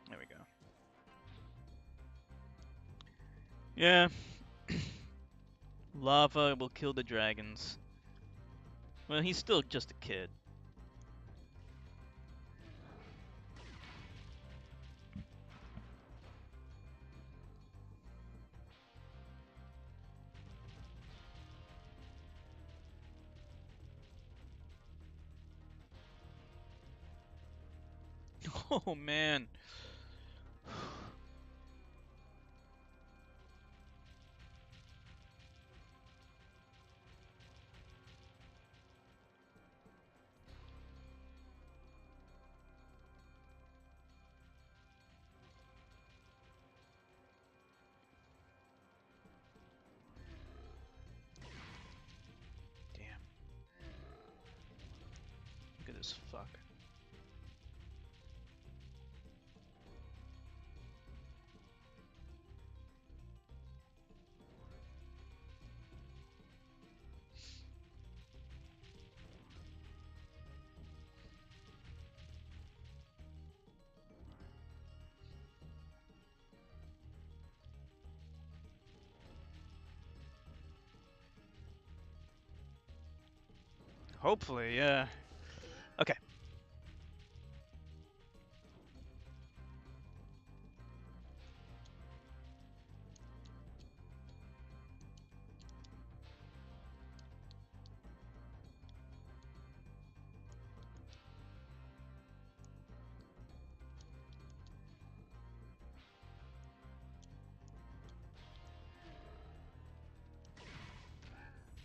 There we go. Yeah. Lava will kill the dragons. Well, he's still just a kid. Oh, man. Damn. Look at this fuck. Hopefully, yeah. Okay.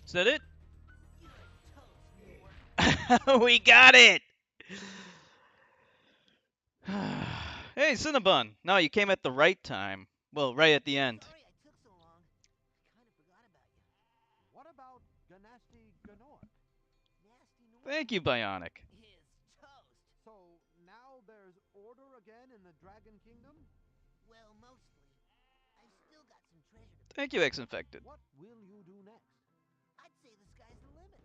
Is that it? We got it! Hey, Cinnabon! No, you came at the right time. Well, right at the end. Sorry I took so long. I kind of forgot about you. What about Ganasty Ganort? Nasty North Thank you, Bionic. is toast. So now there's order again in the Dragon Kingdom? Well, mostly. I've still got some treasure to Thank you, X-Infected. What will you do next? I'd say the sky's the limit.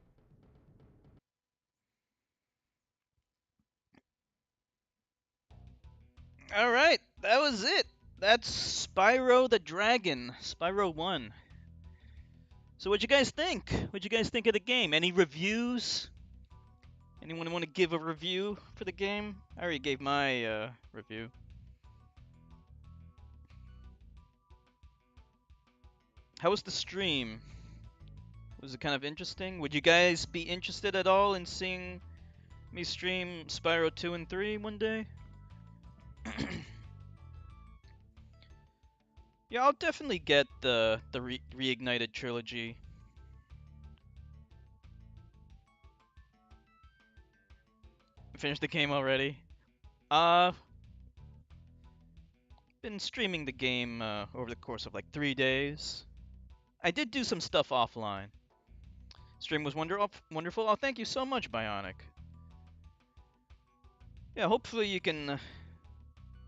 Alright, that was it. That's Spyro the Dragon. Spyro 1. So what'd you guys think? What'd you guys think of the game? Any reviews? Anyone want to give a review for the game? I already gave my review. How was the stream? Was it kind of interesting? Would you guys be interested at all in seeing me stream Spyro 2 and 3 one day? Yeah, I'll definitely get the Reignited trilogy. Finished the game already. Uh, been streaming the game over the course of like 3 days. I did do some stuff offline. Stream was wonderful. Oh, thank you so much, Bionic. Yeah, hopefully you can.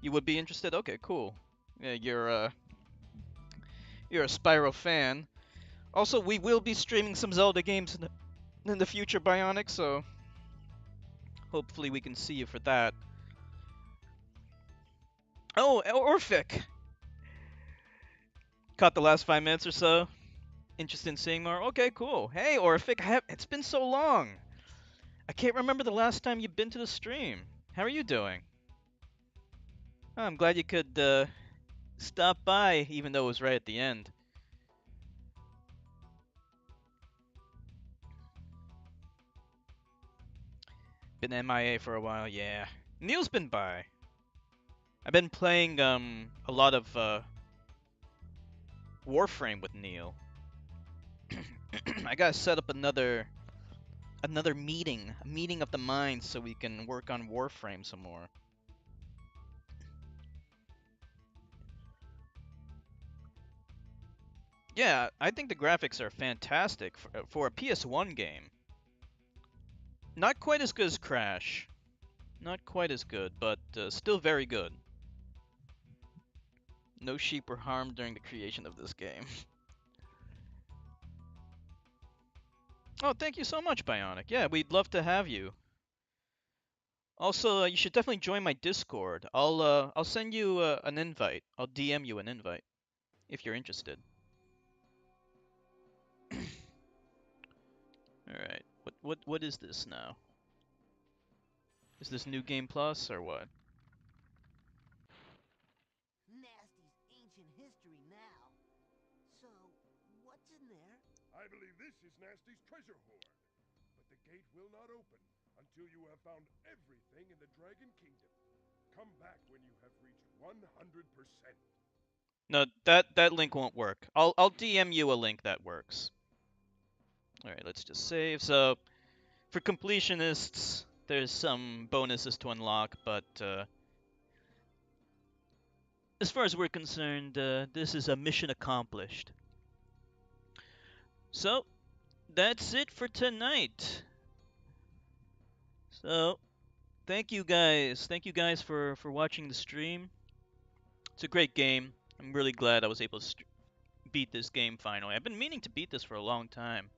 You would be interested. Okay, cool. Yeah, you're a Spyro fan. Also, we will be streaming some Zelda games in the future, Bionic. So hopefully we can see you for that. Oh, Orphic. Caught the last 5 minutes or so. Interested in seeing more? Okay, cool. Hey, Orphic, it's been so long. I can't remember the last time you've been to the stream. How are you doing? Oh, I'm glad you could stop by, even though it was right at the end. Been MIA for a while, yeah. Neil's been by. I've been playing a lot of Warframe with Neil. I gotta set up another meeting, a meeting of the minds, so we can work on Warframe some more. Yeah, I think the graphics are fantastic for a PS1 game. Not quite as good as Crash. Not quite as good, but still very good. No sheep were harmed during the creation of this game. Oh, thank you so much, Bionic. Yeah, we'd love to have you. Also, you should definitely join my Discord. I'll send you an invite. I'll DM you an invite if you're interested. All right. What is this now? Is this New Game Plus or what? Nasty's ancient history now. So, what's in there? I believe this is Nasty's treasure hoard. But the gate will not open until you have found everything in the Dragon Kingdom. Come back when you have reached 100%. No, that link won't work. I'll DM you a link that works. All right, let's just save. So, for completionists, there's some bonuses to unlock, but as far as we're concerned, this is a mission accomplished. So, that's it for tonight. So, thank you guys. Thank you guys for watching the stream. It's a great game. I'm really glad I was able to beat this game finally. I've been meaning to beat this for a long time.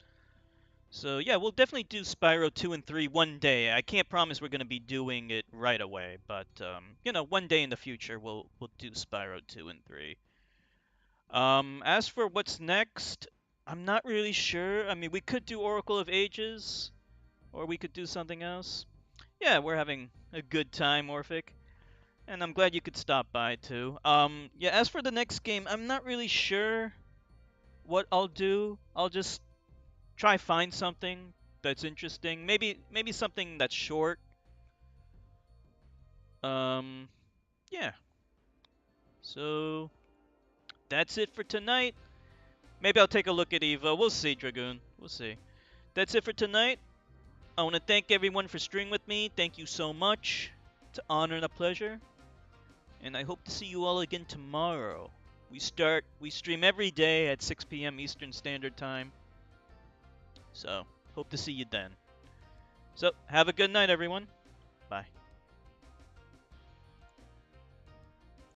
So yeah, we'll definitely do Spyro 2 and 3 one day. I can't promise we're going to be doing it right away, but you know, one day in the future we'll do Spyro 2 and 3. As for what's next, I'm not really sure. I mean, we could do Oracle of Ages, or we could do something else. Yeah, we're having a good time, Orphic. And I'm glad you could stop by too. Yeah, as for the next game, I'm not really sure what I'll do. I'll just try find something that's interesting. Maybe something that's short. Yeah. So that's it for tonight. Maybe I'll take a look at Eva. We'll see, Dragoon. We'll see. That's it for tonight. I want to thank everyone for streaming with me. Thank you so much. It's an honor and a pleasure. And I hope to see you all again tomorrow. We stream every day at 6 p.m. Eastern Standard Time. So, hope to see you then. So, have a good night, everyone. Bye.